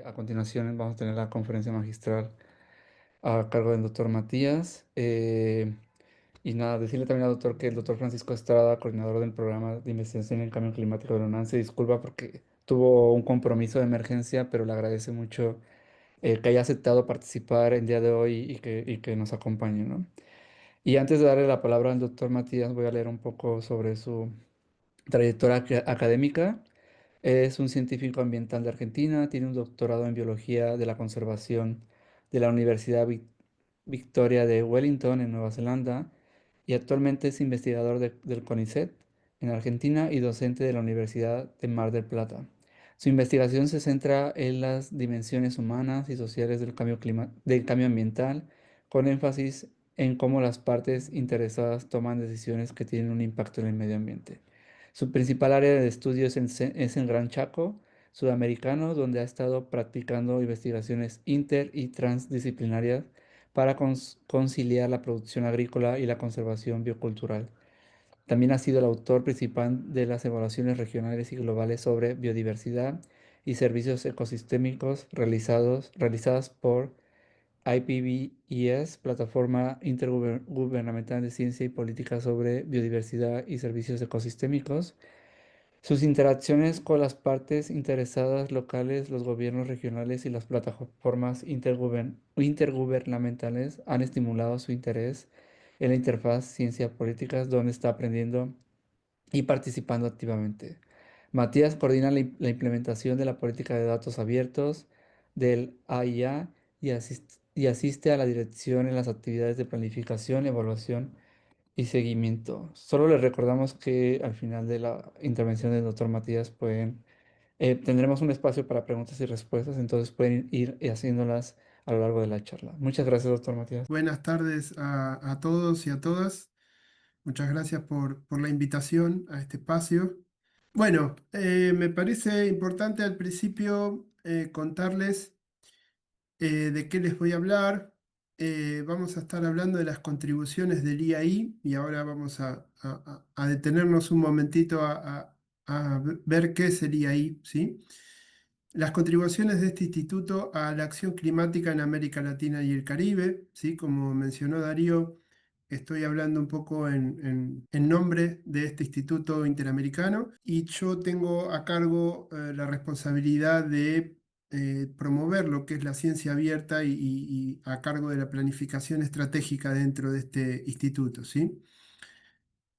A continuación vamos a tener la conferencia magistral a cargo del doctor Matías. Y nada, decirle también al doctor que el doctor Francisco Estrada, coordinador del programa de investigación en cambio climático de la UNAM, se disculpa porque tuvo un compromiso de emergencia, pero le agradece mucho que haya aceptado participar el día de hoy y que nos acompañe, ¿no? Y antes de darle la palabra al doctor Matías, voy a leer un poco sobre su trayectoria académica. Es un científico ambiental de Argentina, tiene un doctorado en biología de la conservación de la Universidad Victoria de Wellington en Nueva Zelanda y actualmente es investigador del CONICET en Argentina y docente de la Universidad de Mar del Plata. Su investigación se centra en las dimensiones humanas y sociales del cambio ambiental, con énfasis en cómo las partes interesadas toman decisiones que tienen un impacto en el medio ambiente. Su principal área de estudio es en Gran Chaco, sudamericano, donde ha estado practicando investigaciones y transdisciplinarias para conciliar la producción agrícola y la conservación biocultural. También ha sido el autor principal de las evaluaciones regionales y globales sobre biodiversidad y servicios ecosistémicos realizadas por IPBES, Plataforma Intergubernamental de Ciencia y Política sobre Biodiversidad y Servicios Ecosistémicos. Sus interacciones con las partes interesadas locales, los gobiernos regionales y las plataformas intergubernamentales han estimulado su interés en la interfaz ciencia-políticas, donde está aprendiendo y participando activamente. Matías coordina la implementación de la política de datos abiertos del AIA y asiste a la dirección en las actividades de planificación, evaluación y seguimiento. Solo les recordamos que al final de la intervención del doctor Matías tendremos un espacio para preguntas y respuestas, entonces pueden ir haciéndolas a lo largo de la charla. Muchas gracias, doctor Matías. Buenas tardes a todos y a todas. Muchas gracias por la invitación a este espacio. Bueno, me parece importante al principio contarles de qué les voy a hablar. Vamos a estar hablando de las contribuciones del IAI y ahora vamos a detenernos un momentito a ver qué es el IAI, ¿sí? Las contribuciones de este instituto a la acción climática en América Latina y el Caribe, ¿sí? Como mencionó Darío, estoy hablando un poco en nombre de este instituto interamericano y yo tengo a cargo la responsabilidad de promover lo que es la ciencia abierta y a cargo de la planificación estratégica dentro de este instituto, ¿sí?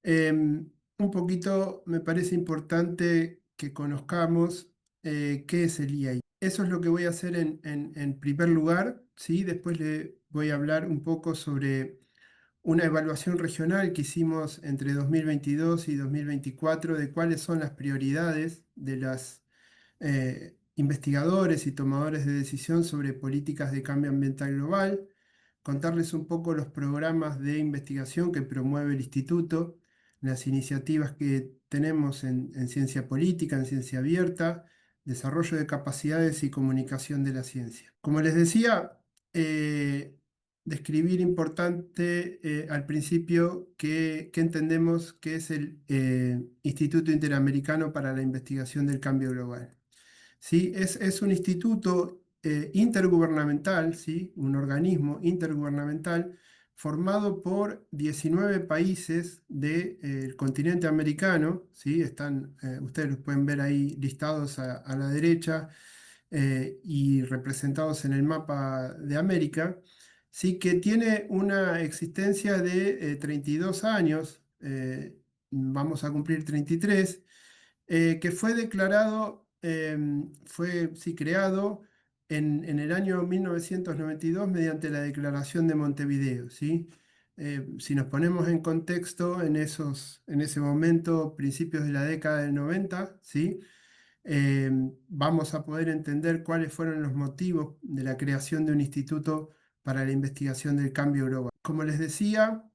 Un poquito me parece importante que conozcamos qué es el IAI. Eso es lo que voy a hacer en primer lugar, ¿sí? Después le voy a hablar un poco sobre una evaluación regional que hicimos entre 2022 y 2024 de cuáles son las prioridades de los investigadores y tomadores de decisión sobre políticas de cambio ambiental global, contarles un poco los programas de investigación que promueve el instituto, las iniciativas que tenemos en ciencia política, en ciencia abierta, desarrollo de capacidades y comunicación de la ciencia. Como les decía, describir importante al principio que entendemos que es el Instituto Interamericano para la Investigación del Cambio Global. ¿Sí? Es un instituto intergubernamental, ¿sí? Un organismo intergubernamental formado por 19 países del continente americano, ¿sí? Ustedes los pueden ver ahí listados a la derecha y representados en el mapa de América, ¿sí? Que tiene una existencia de 32 años, vamos a cumplir 33, que fue declarado, fue sí, creado en el año 1992 mediante la Declaración de Montevideo, ¿sí? Si nos ponemos en contexto, en ese momento, principios de la década del 90, ¿sí? eh, Vamos a poder entender cuáles fueron los motivos de la creación de un instituto para la investigación del cambio global. Como les decía,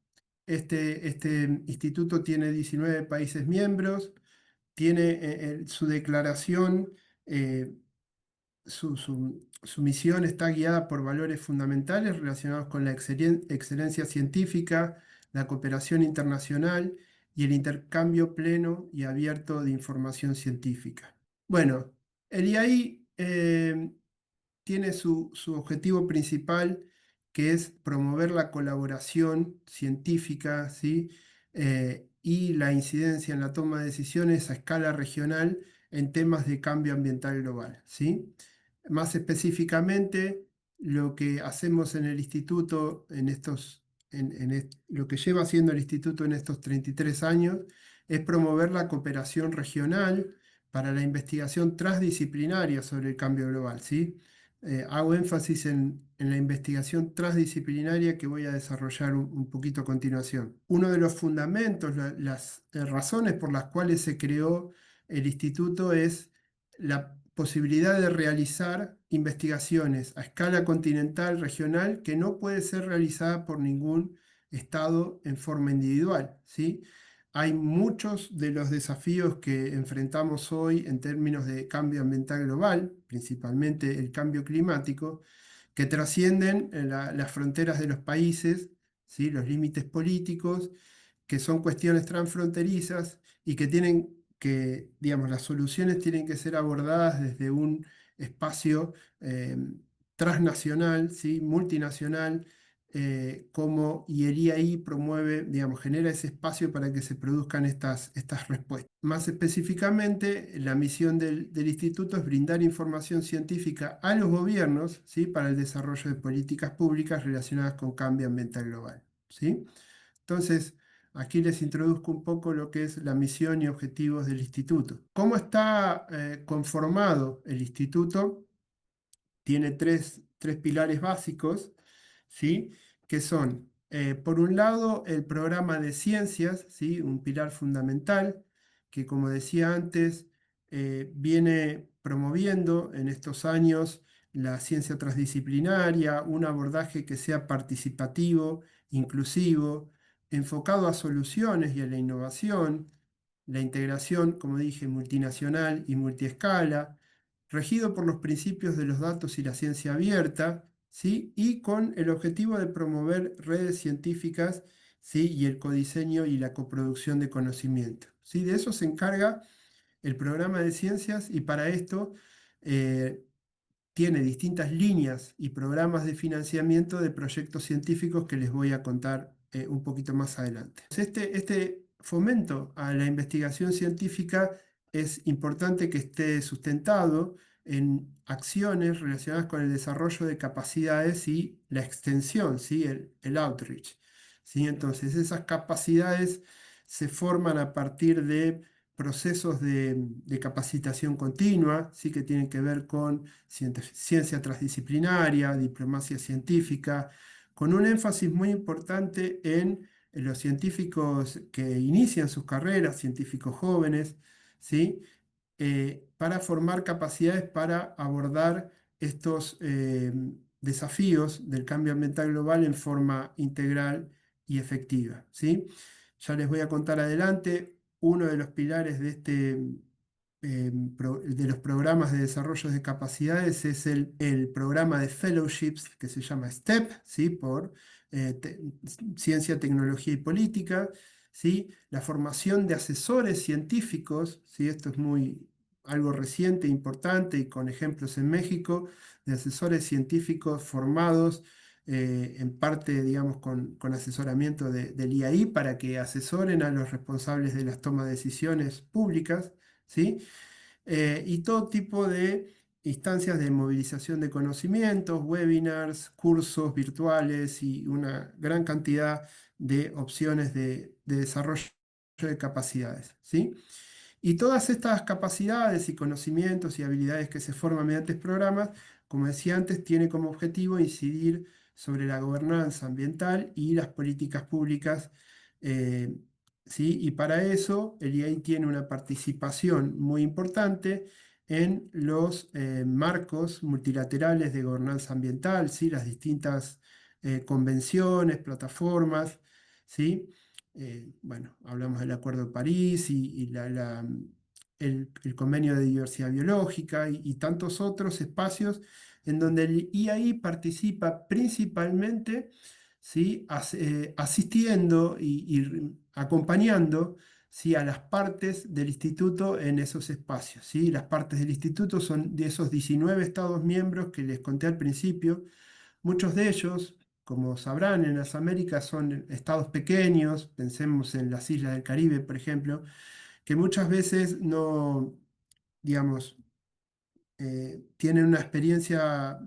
este instituto tiene 19 países miembros, tiene su declaración, eh, su misión está guiada por valores fundamentales relacionados con la excelencia científica, la cooperación internacional y el intercambio pleno y abierto de información científica. Bueno, el IAI tiene su objetivo principal, que es promover la colaboración científica, ¿sí? Y la incidencia en la toma de decisiones a escala regional en temas de cambio ambiental global, ¿sí? Más específicamente, lo que hacemos en el instituto, lo que lleva haciendo el instituto en estos 33 años, es promover la cooperación regional para la investigación transdisciplinaria sobre el cambio global, ¿sí? Hago énfasis en la investigación transdisciplinaria que voy a desarrollar un poquito a continuación. Uno de los fundamentos, las razones por las cuales se creó el instituto es la posibilidad de realizar investigaciones a escala continental, regional, que no puede ser realizada por ningún estado en forma individual, ¿sí? Hay muchos de los desafíos que enfrentamos hoy en términos de cambio ambiental global, principalmente el cambio climático, que trascienden las fronteras de los países, ¿sí? Los límites políticos, que son cuestiones transfronterizas y que tienen que, digamos, las soluciones tienen que ser abordadas desde un espacio transnacional, ¿sí? Multinacional, y el IAI promueve, digamos, genera ese espacio para que se produzcan estas respuestas. Más específicamente, la misión del instituto es brindar información científica a los gobiernos, ¿sí? Para el desarrollo de políticas públicas relacionadas con cambio ambiental global, ¿sí? Entonces, aquí les introduzco un poco lo que es la misión y objetivos del instituto. ¿Cómo está conformado el instituto? Tiene tres pilares básicos, ¿sí? Que son, por un lado, el programa de ciencias, ¿sí? Un pilar fundamental que, como decía antes, viene promoviendo en estos años la ciencia transdisciplinaria, un abordaje que sea participativo, inclusivo, enfocado a soluciones y a la innovación, la integración, como dije, multinacional y multiescala, regido por los principios de los datos y la ciencia abierta, ¿sí? Y con el objetivo de promover redes científicas, ¿sí? Y el codiseño y la coproducción de conocimiento, ¿sí? De eso se encarga el programa de ciencias y para esto eh, tiene distintas líneas y programas de financiamiento de proyectos científicos que les voy a contar un poquito más adelante. Este fomento a la investigación científica es importante que esté sustentado en acciones relacionadas con el desarrollo de capacidades y la extensión, ¿sí? El outreach, ¿sí? Entonces, esas capacidades se forman a partir de procesos de capacitación continua, ¿sí? Que tienen que ver con ciencia transdisciplinaria, diplomacia científica, con un énfasis muy importante en los científicos que inician sus carreras, científicos jóvenes, ¿sí? Para formar capacidades para abordar estos desafíos del cambio ambiental global en forma integral y efectiva, ¿sí? Ya les voy a contar adelante uno de los pilares de los programas de desarrollo de capacidades es el programa de fellowships que se llama STEP, ¿sí? Por eh, te- Ciencia, Tecnología y Política, ¿sí? La formación de asesores científicos, ¿sí? Esto es algo reciente, importante y con ejemplos en México, de asesores científicos formados en parte, digamos, con asesoramiento del IAI para que asesoren a los responsables de las tomas de decisiones públicas, ¿sí? Y todo tipo de instancias de movilización de conocimientos, webinars, cursos virtuales y una gran cantidad de opciones de desarrollo de capacidades, ¿sí? Y todas estas capacidades y conocimientos y habilidades que se forman mediante programas, como decía antes, tiene como objetivo incidir sobre la gobernanza ambiental y las políticas públicas, eh, ¿sí? Y para eso el IAI tiene una participación muy importante en los marcos multilaterales de gobernanza ambiental, ¿sí? Las distintas convenciones, plataformas, ¿sí? Bueno, hablamos del Acuerdo de París y el Convenio de Diversidad Biológica y tantos otros espacios en donde el IAI participa principalmente, ¿sí? Asistiendo y acompañando, ¿sí? A las partes del instituto en esos espacios, ¿sí? Las partes del instituto son de esos 19 Estados miembros que les conté al principio. Muchos de ellos, como sabrán, en las Américas son estados pequeños, pensemos en las islas del Caribe, por ejemplo, que muchas veces no, digamos, tienen una experiencia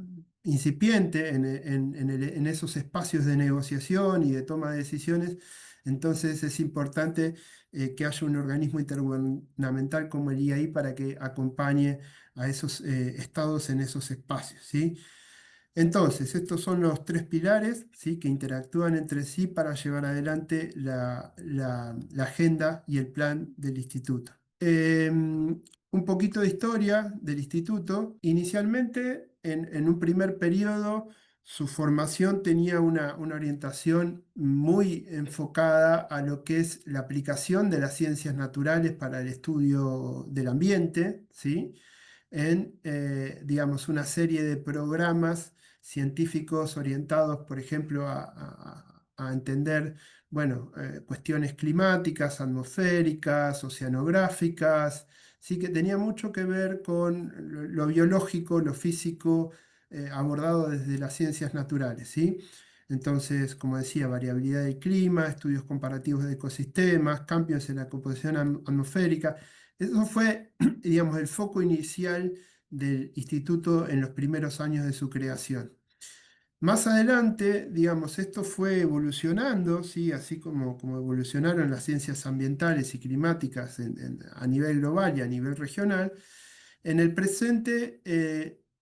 incipiente en esos espacios de negociación y de toma de decisiones. Entonces es importante que haya un organismo intergubernamental como el IAI para que acompañe a esos estados en esos espacios, ¿sí? Entonces, estos son los tres pilares, ¿sí? Que interactúan entre sí para llevar adelante la agenda y el plan del instituto. Un poquito de historia del instituto. Inicialmente, en un primer periodo, su formación tenía una orientación muy enfocada a lo que es la aplicación de las ciencias naturales para el estudio del ambiente, ¿sí? En, digamos, una serie de programas científicos orientados, por ejemplo, a entender, bueno, cuestiones climáticas, atmosféricas, oceanográficas, sí que tenía mucho que ver con lo biológico, lo físico, abordado desde las ciencias naturales, ¿sí? Entonces, como decía, variabilidad del clima, estudios comparativos de ecosistemas, cambios en la composición atmosférica. Eso fue, digamos, el foco inicial del instituto en los primeros años de su creación. Más adelante, digamos, esto fue evolucionando, ¿sí? Así como evolucionaron las ciencias ambientales y climáticas a nivel global y a nivel regional. En el presente,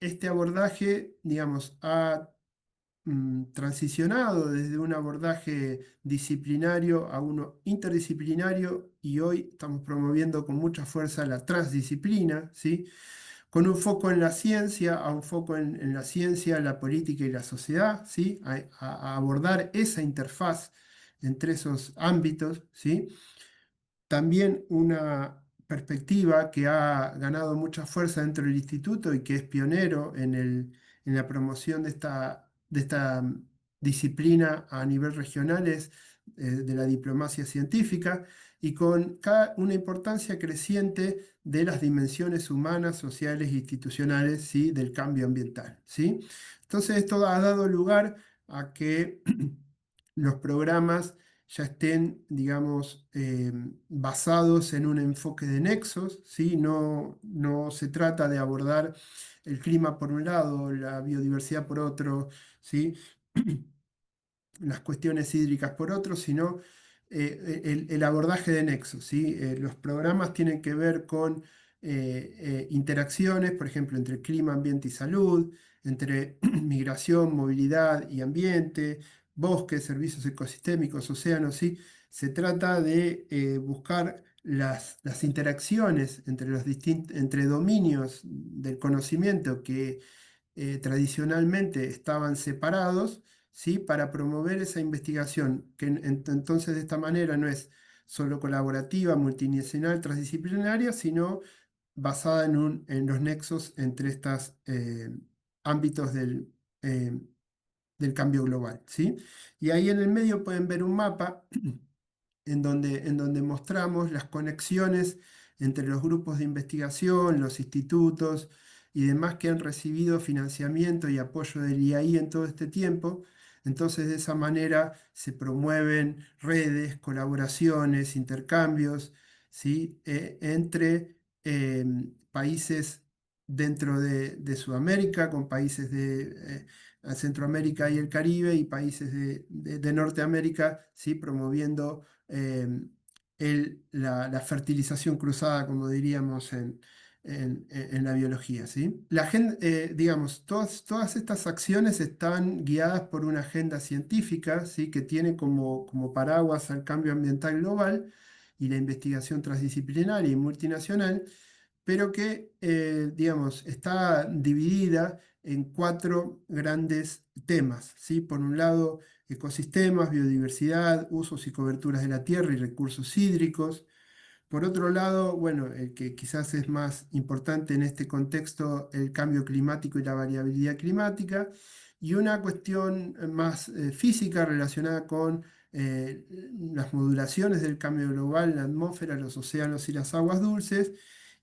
este abordaje, digamos, ha transicionado desde un abordaje disciplinario a uno interdisciplinario y hoy estamos promoviendo con mucha fuerza la transdisciplina, ¿sí? Con un foco en la ciencia, a un foco en la ciencia, la política y la sociedad, ¿sí? A abordar esa interfaz entre esos ámbitos, ¿sí? También una perspectiva que ha ganado mucha fuerza dentro del instituto y que es pionero en la promoción de esta disciplina a nivel regional es de la diplomacia científica y con una importancia creciente de las dimensiones humanas, sociales e institucionales, ¿sí? Del cambio ambiental, ¿sí? Entonces esto ha dado lugar a que los programas ya estén, digamos, basados en un enfoque de nexos, ¿sí? No se trata de abordar el clima por un lado, la biodiversidad por otro, ¿sí? Las cuestiones hídricas por otro, sino el abordaje de nexos, ¿sí? Los programas tienen que ver con interacciones, por ejemplo, entre clima, ambiente y salud, entre migración, movilidad y ambiente, bosques, servicios ecosistémicos, océanos, ¿sí? Se trata de buscar las interacciones entre dominios del conocimiento que tradicionalmente estaban separados, ¿sí? Para promover esa investigación, que entonces de esta manera no es solo colaborativa, multinacional, transdisciplinaria, sino basada en los nexos entre estos ámbitos eh, del cambio global, ¿sí? Y ahí en el medio pueden ver un mapa en donde mostramos las conexiones entre los grupos de investigación, los institutos y demás que han recibido financiamiento y apoyo del IAI en todo este tiempo. Entonces, de esa manera se promueven redes, colaboraciones, intercambios, ¿sí? Entre países dentro de Sudamérica, con países de Centroamérica y el Caribe y países de Norteamérica, ¿sí? Promoviendo eh, la fertilización cruzada, como diríamos en la biología, ¿sí? Digamos, todas estas acciones están guiadas por una agenda científica, ¿sí? Que tiene como paraguas al cambio ambiental global y la investigación transdisciplinaria y multinacional, pero que, digamos, está dividida en cuatro grandes temas, ¿sí? Por un lado, ecosistemas, biodiversidad, usos y coberturas de la tierra y recursos hídricos. Por otro lado, bueno, el que quizás es más importante en este contexto, el cambio climático y la variabilidad climática. Y una cuestión más física relacionada con eh, las modulaciones del cambio global en la atmósfera, los océanos y las aguas dulces,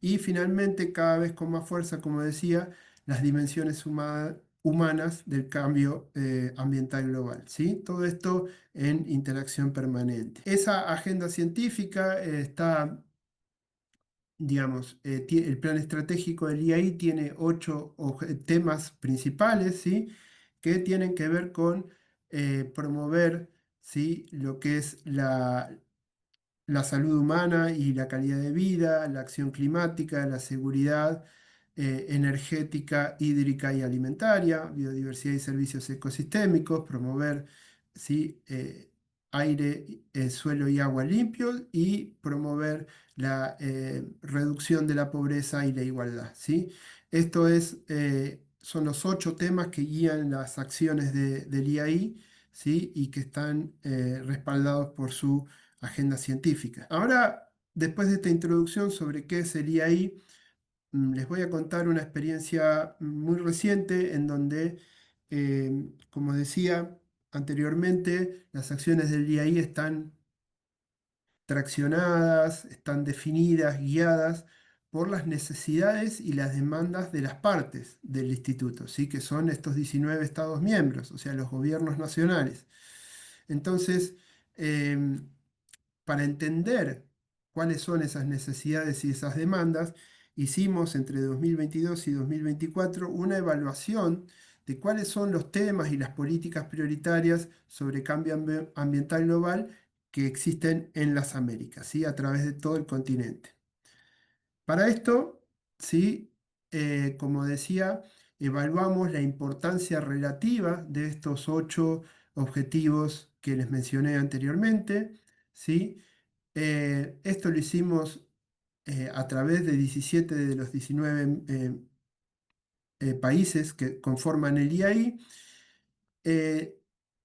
y finalmente cada vez con más fuerza, como decía, las dimensiones humanas del cambio ambiental global, ¿sí? Todo esto en interacción permanente. Esa agenda científica está, digamos, el plan estratégico del IAI tiene 8 temas principales, ¿sí? Que tienen que ver con promover, ¿sí? Lo que es la salud humana y la calidad de vida, la acción climática, la seguridad energética, hídrica y alimentaria, biodiversidad y servicios ecosistémicos, promover, ¿sí? Aire, suelo y agua limpios, y promover la reducción de la pobreza y la igualdad, ¿sí? Esto es, son los 8 temas que guían las acciones del IAI, ¿sí? Y que están respaldados por su agenda científica. Ahora, después de esta introducción sobre qué es el IAI, les voy a contar una experiencia muy reciente en donde, como decía anteriormente, las acciones del IAI están traccionadas, están definidas, guiadas por las necesidades y las demandas de las partes del instituto, ¿sí? Que son estos 19 Estados miembros, o sea, los gobiernos nacionales. Entonces, em, para entender cuáles son esas necesidades y esas demandas, hicimos entre 2022 y 2024 una evaluación de cuáles son los temas y las políticas prioritarias sobre cambio ambiental global que existen en las Américas, ¿sí? A través de todo el continente. Para esto, ¿sí? Como decía, evaluamos la importancia relativa de estos 8 objetivos que les mencioné anteriormente, ¿sí? Esto lo hicimos a través de 17 de los 19 países que conforman el IAI. eh,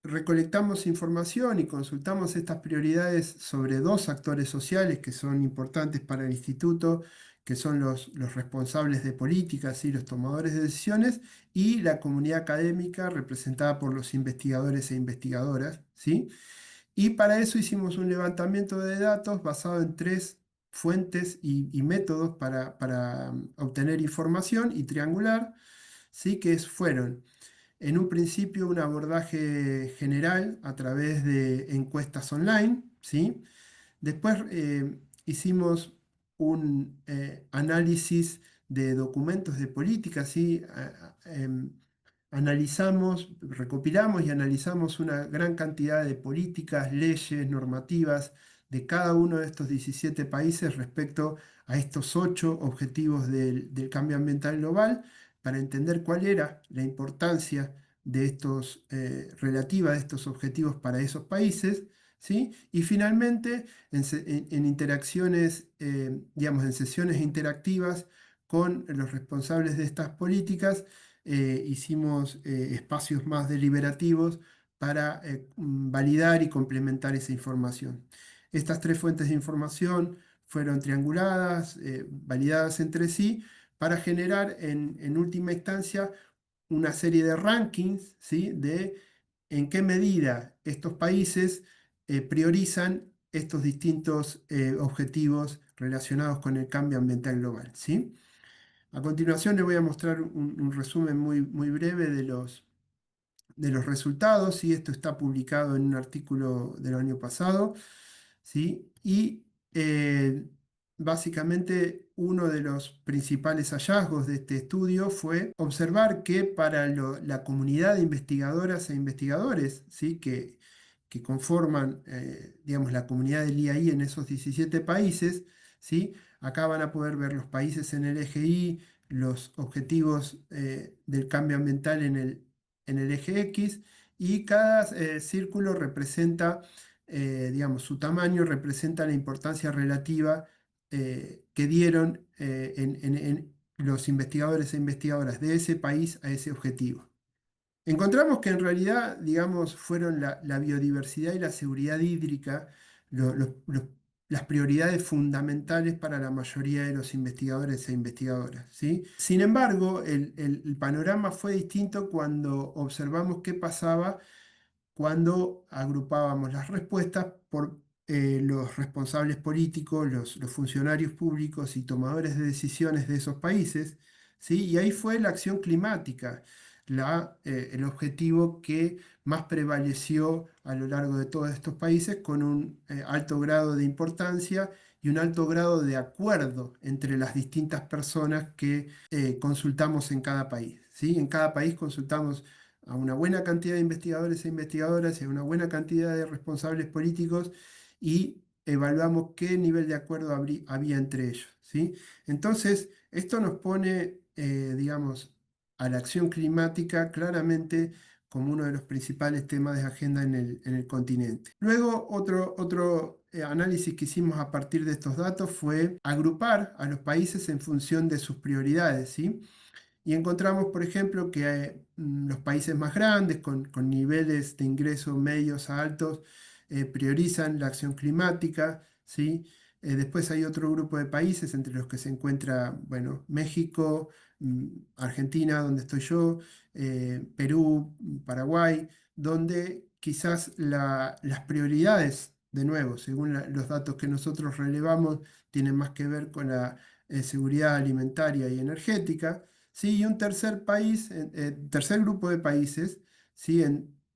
Recolectamos información y consultamos estas prioridades sobre 2 actores sociales que son importantes para el instituto, que son los responsables de políticas y los tomadores de decisiones, y la comunidad académica representada por los investigadores e investigadoras, ¿sí? Y para eso hicimos un levantamiento de datos basado en 3 fuentes y métodos para obtener información y triangular, ¿sí? Fueron en un principio un abordaje general a través de encuestas online, ¿sí? Después hicimos un análisis de documentos de política, ¿sí? Analizamos, recopilamos y analizamos una gran cantidad de políticas, leyes, normativas de cada uno de estos 17 países respecto a estos 8 objetivos del cambio ambiental global, para entender cuál era la importancia de estos, relativa de estos objetivos para esos países, ¿sí? Y finalmente, en interacciones, digamos, en sesiones interactivas con los responsables de estas políticas, hicimos espacios más deliberativos para validar y complementar esa información. Estas 3 fuentes de información fueron trianguladas, validadas entre sí, para generar en última instancia una serie de rankings, ¿sí? De en qué medida estos países priorizan estos distintos objetivos relacionados con el cambio ambiental global, ¿sí? A continuación les voy a mostrar un resumen muy, muy breve de los resultados, y esto está publicado en un artículo del año pasado, ¿sí? Y básicamente uno de los principales hallazgos de este estudio fue observar que para la comunidad de investigadoras e investigadores, ¿sí? Que conforman, digamos, la comunidad del IAI en esos 17 países, ¿sí? Acá van a poder ver los países en el eje Y, los objetivos del cambio ambiental en el eje X, y cada círculo representa, digamos, su tamaño representa la importancia relativa que dieron en los investigadores e investigadoras de ese país a ese objetivo. Encontramos que en realidad, digamos, fueron la biodiversidad y la seguridad hídrica las prioridades fundamentales para la mayoría de los investigadores e investigadoras, ¿sí? Sin embargo, el panorama fue distinto cuando observamos qué pasaba cuando agrupábamos las respuestas por los responsables políticos, los funcionarios públicos y tomadores de decisiones de esos países, ¿sí? Y ahí fue la acción climática, el objetivo que más prevaleció a lo largo de todos estos países con un alto grado de importancia y un alto grado de acuerdo entre las distintas personas que consultamos en cada país, ¿sí? En cada país consultamos a una buena cantidad de investigadores e investigadoras y a una buena cantidad de responsables políticos y evaluamos qué nivel de acuerdo había entre ellos, ¿sí? Entonces, esto nos pone, digamos, a la acción climática claramente como uno de los principales temas de agenda en el continente. Luego, otro análisis que hicimos a partir de estos datos fue agrupar a los países en función de sus prioridades, ¿sí? Y encontramos, por ejemplo, que los países más grandes, con niveles de ingreso medios a altos, priorizan la acción climática, ¿sí? Después hay otro grupo de países, entre los que se encuentra, bueno, México, Argentina, donde estoy yo, Perú, Paraguay, donde quizás las prioridades, de nuevo, según los datos que nosotros relevamos, tienen más que ver con la seguridad alimentaria y energética. Sí, y un tercer país, tercer grupo de países, ¿sí?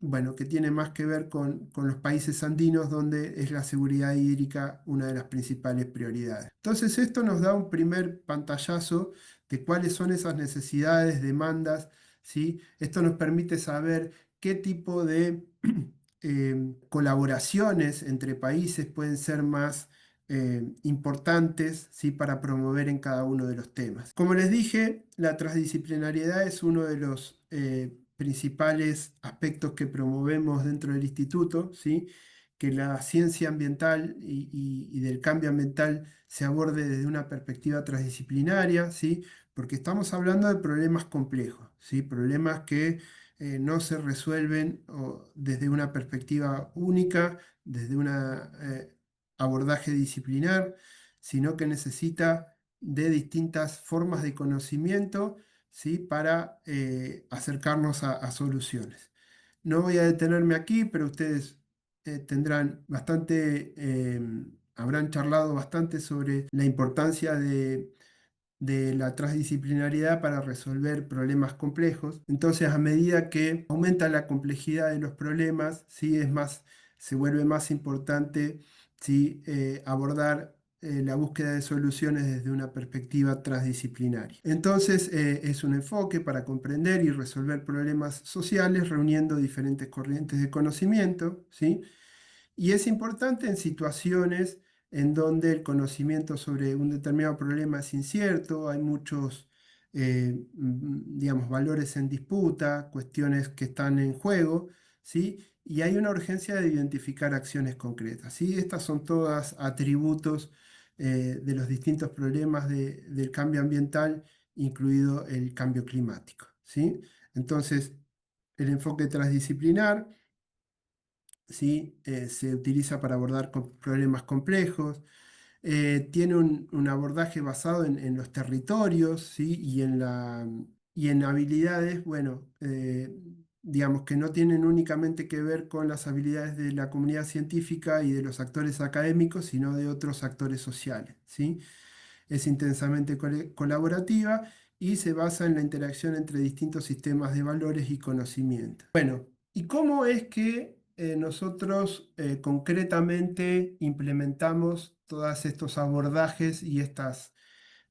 Bueno, que tiene más que ver con los países andinos, donde es la seguridad hídrica una de las principales prioridades. Entonces, esto nos da un primer pantallazo de cuáles son esas necesidades, demandas, ¿sí? Esto nos permite saber qué tipo de colaboraciones entre países pueden ser más importantes, ¿sí? Para promover en cada uno de los temas. Como les dije, la transdisciplinariedad es uno de los principales aspectos que promovemos dentro del instituto, ¿sí? Que la ciencia ambiental y del cambio ambiental se aborde desde una perspectiva transdisciplinaria, ¿sí? Porque estamos hablando de problemas complejos, ¿sí? Problemas que no se resuelven desde una perspectiva única, desde una abordaje disciplinar, sino que necesita de distintas formas de conocimiento, ¿sí? Para acercarnos a soluciones. No voy a detenerme aquí, pero ustedes tendrán bastante, habrán charlado bastante sobre la importancia de la transdisciplinariedad para resolver problemas complejos. Entonces, a medida que aumenta la complejidad de los problemas, ¿sí? Se vuelve más importante, ¿sí? Abordar la búsqueda de soluciones desde una perspectiva transdisciplinaria. Entonces, es un enfoque para comprender y resolver problemas sociales, reuniendo diferentes corrientes de conocimiento, ¿sí? Y es importante en situaciones en donde el conocimiento sobre un determinado problema es incierto, hay muchos, digamos, valores en disputa, cuestiones que están en juego, ¿sí? Y hay una urgencia de identificar acciones concretas, ¿sí? Estas son todas atributos de los distintos problemas del cambio ambiental, incluido el cambio climático, ¿sí? Entonces, el enfoque transdisciplinar, ¿sí? Se utiliza para abordar problemas complejos, tiene un abordaje basado en los territorios, ¿sí? Y en habilidades, bueno, digamos que no tienen únicamente que ver con las habilidades de la comunidad científica y de los actores académicos, sino de otros actores sociales, ¿sí? Es intensamente colaborativa y se basa en la interacción entre distintos sistemas de valores y conocimiento. Bueno, ¿y cómo es que nosotros concretamente implementamos todos estos abordajes y estas,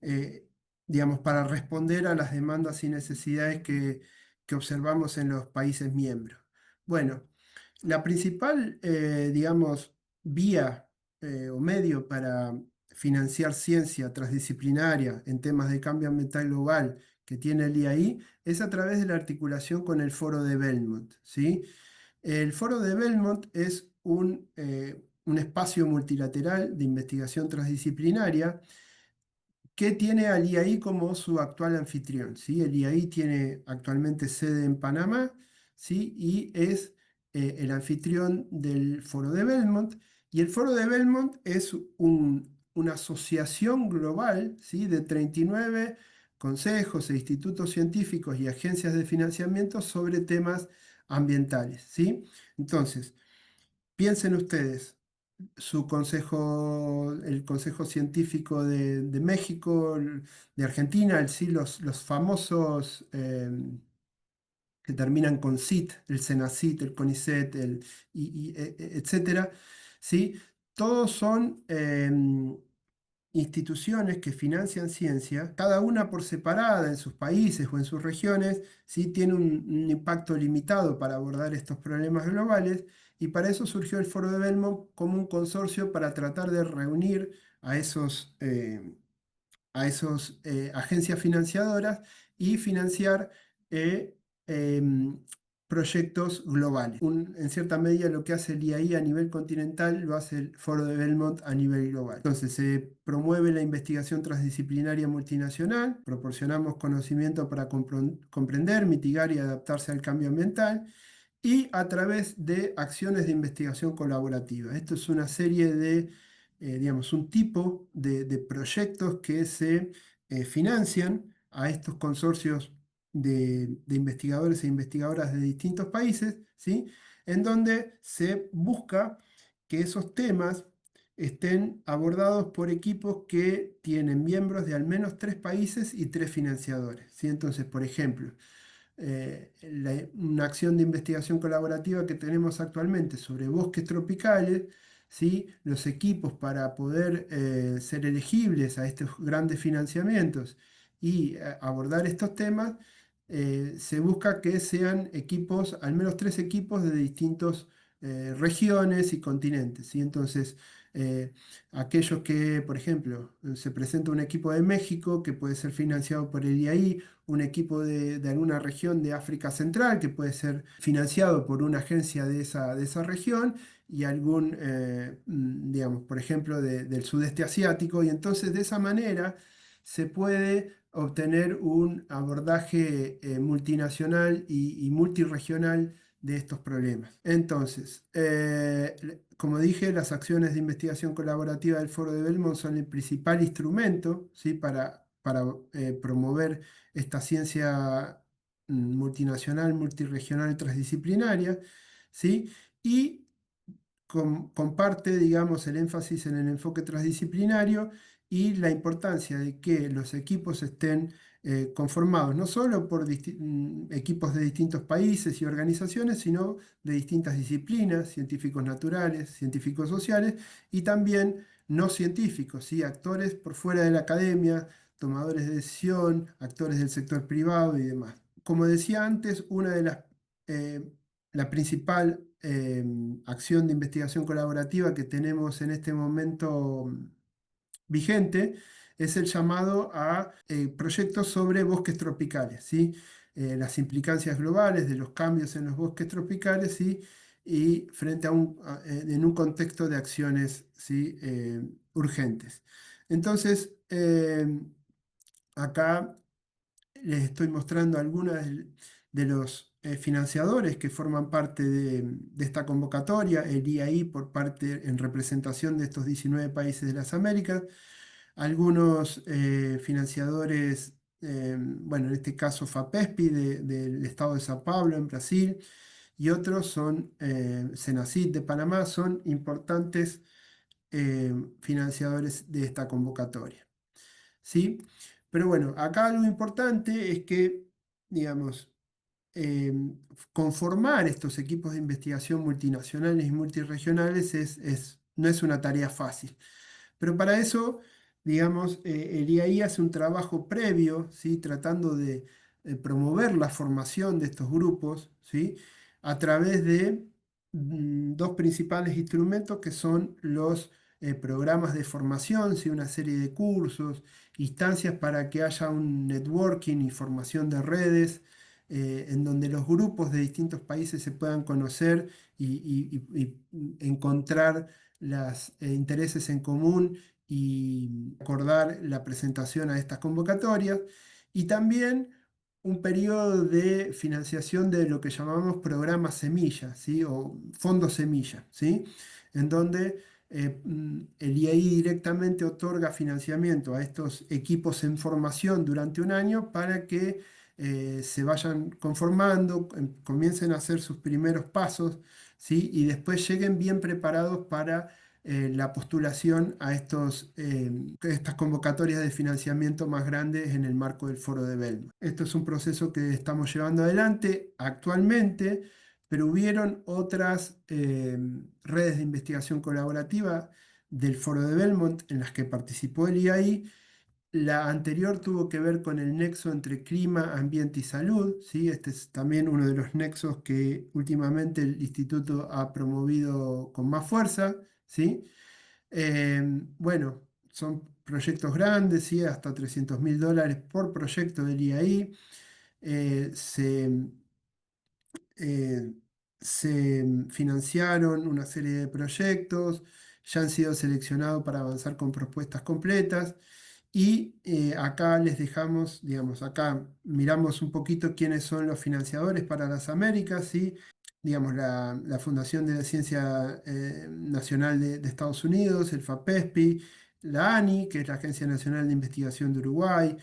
eh, digamos, para responder a las demandas y necesidades que observamos en los países miembros? Bueno, la principal, digamos, vía o medio para financiar ciencia transdisciplinaria en temas de cambio ambiental global que tiene el IAI es a través de la articulación con el Foro de Belmont, ¿sí? El Foro de Belmont es un espacio multilateral de investigación transdisciplinaria que tiene al IAI como su actual anfitrión, ¿sí? El IAI tiene actualmente sede en Panamá, ¿sí? Y es el anfitrión del Foro de Belmont. Y el Foro de Belmont es una asociación global, ¿sí? De 39 consejos e institutos científicos y agencias de financiamiento sobre temas ambientales, ¿sí? Entonces, piensen ustedes, el Consejo Científico de México, de Argentina, sí, los famosos que terminan con CIT, el CENACIT, el CONICET, etcétera, ¿sí? Todos son instituciones que financian ciencia, cada una por separada en sus países o en sus regiones, ¿sí? Tiene un impacto limitado para abordar estos problemas globales, y para eso surgió el Foro de Belmont como un consorcio para tratar de reunir a esos agencias financiadoras y financiar eh, em, proyectos globales. En cierta medida lo que hace el IAI a nivel continental lo hace el Foro de Belmont a nivel global. Entonces se promueve la investigación transdisciplinaria multinacional, proporcionamos conocimiento para comprender, mitigar y adaptarse al cambio ambiental, y a través de acciones de investigación colaborativa. Esto es una serie de, digamos, un tipo de proyectos que se financian a estos consorcios de investigadores e investigadoras de distintos países, ¿sí? En donde se busca que esos temas estén abordados por equipos que tienen miembros de al menos 3 países y 3 financiadores, ¿sí? Entonces, por ejemplo, una acción de investigación colaborativa que tenemos actualmente sobre bosques tropicales, ¿sí? Los equipos para poder ser elegibles a estos grandes financiamientos y abordar estos temas, se busca que sean equipos, al menos 3 equipos de distintas regiones y continentes, ¿sí? Entonces, eh, aquellos que, por ejemplo, se presenta un equipo de México que puede ser financiado por el IAI, un equipo de alguna región de África Central que puede ser financiado por una agencia de esa región, y algún, digamos, por ejemplo, del sudeste asiático. Y entonces de esa manera se puede obtener un abordaje multinacional y multirregional de estos problemas. Entonces, como dije, las acciones de investigación colaborativa del Foro de Belmont son el principal instrumento, ¿sí? para promover esta ciencia multinacional, multirregional, transdisciplinaria, ¿sí? Y comparte, digamos, el énfasis en el enfoque transdisciplinario y la importancia de que los equipos estén conformados no solo por equipos de distintos países y organizaciones, sino de distintas disciplinas, científicos naturales, científicos sociales y también no científicos, ¿sí? Actores por fuera de la academia, tomadores de decisión, actores del sector privado y demás. Como decía antes, eh, la principal acción de investigación colaborativa que tenemos en este momento vigente es el llamado a proyectos sobre bosques tropicales, ¿sí? Las implicancias globales de los cambios en los bosques tropicales, ¿sí? Y frente en un contexto de acciones, ¿sí? Urgentes. Entonces, acá les estoy mostrando algunos de los financiadores que forman parte de esta convocatoria, el IAI por parte en representación de estos 19 países de las Américas, algunos financiadores, bueno, en este caso FAPESPI del estado de Sao Paulo en Brasil, y otros son Senacid de Panamá, son importantes financiadores de esta convocatoria. ¿Sí? Pero bueno, acá lo importante es que, digamos, eh, conformar estos equipos de investigación multinacionales y multirregionales no es una tarea fácil. Pero para eso, digamos, el IAI hace un trabajo previo, ¿sí? Tratando de promover la formación de estos grupos, ¿sí? A través de dos principales instrumentos que son los programas de formación, ¿sí? Una serie de cursos, instancias para que haya un networking y formación de redes, en donde los grupos de distintos países se puedan conocer y encontrar los intereses en común y acordar la presentación a estas convocatorias, y también un periodo de financiación de lo que llamamos programas semilla, ¿sí? O fondos semilla, ¿sí? En donde el IAI directamente otorga financiamiento a estos equipos en formación durante un año para que se vayan conformando, comiencen a hacer sus primeros pasos, ¿sí? Y después lleguen bien preparados para la postulación a estas convocatorias de financiamiento más grandes en el marco del Foro de Belmont. Esto es un proceso que estamos llevando adelante actualmente, pero hubieron otras redes de investigación colaborativa del Foro de Belmont en las que participó el IAI. La anterior tuvo que ver con el nexo entre clima, ambiente y salud, ¿sí? Este es también uno de los nexos que últimamente el instituto ha promovido con más fuerza, ¿sí? Bueno, son proyectos grandes, ¿sí? Hasta $300.000 por proyecto del IAI. Eh, se, eh, Se financiaron una serie de proyectos, ya han sido seleccionados para avanzar con propuestas completas. Y acá les dejamos, digamos, acá miramos un poquito quiénes son los financiadores para las Américas, ¿sí? Digamos, la Fundación de la Ciencia Nacional de Estados Unidos, el FAPESPI, la ANI, que es la Agencia Nacional de Investigación de Uruguay,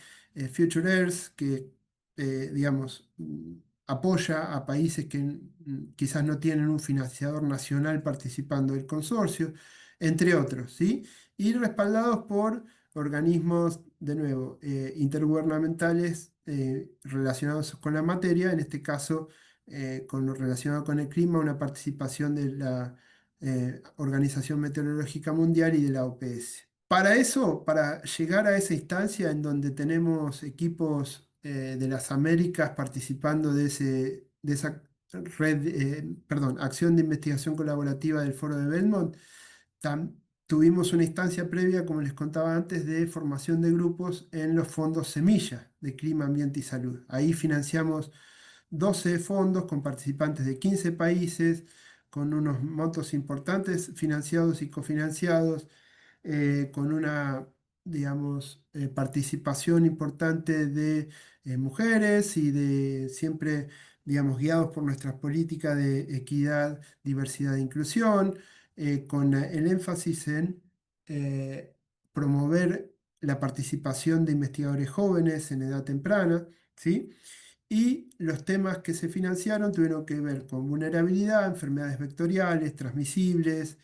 Future Earth, que, digamos, apoya a países que quizás no tienen un financiador nacional participando del consorcio, entre otros, ¿sí? Y respaldados por organismos, de nuevo, intergubernamentales relacionados con la materia, en este caso con lo relacionado con el clima, una participación de la Organización Meteorológica Mundial y de la OPS. Para eso, para llegar a esa instancia en donde tenemos equipos de las Américas participando de esa red, perdón, acción de investigación colaborativa del Foro de Belmont, tuvimos una instancia previa, como les contaba antes, de formación de grupos en los fondos Semilla de Clima, Ambiente y Salud. Ahí financiamos 12 fondos con participantes de 15 países, con unos montos importantes financiados y cofinanciados, con una, digamos, participación importante de mujeres y de siempre, digamos, guiados por nuestras políticas de equidad, diversidad e inclusión, con el énfasis en promover la participación de investigadores jóvenes en edad temprana, ¿sí? Y los temas que se financiaron tuvieron que ver con vulnerabilidad, enfermedades vectoriales, transmisibles,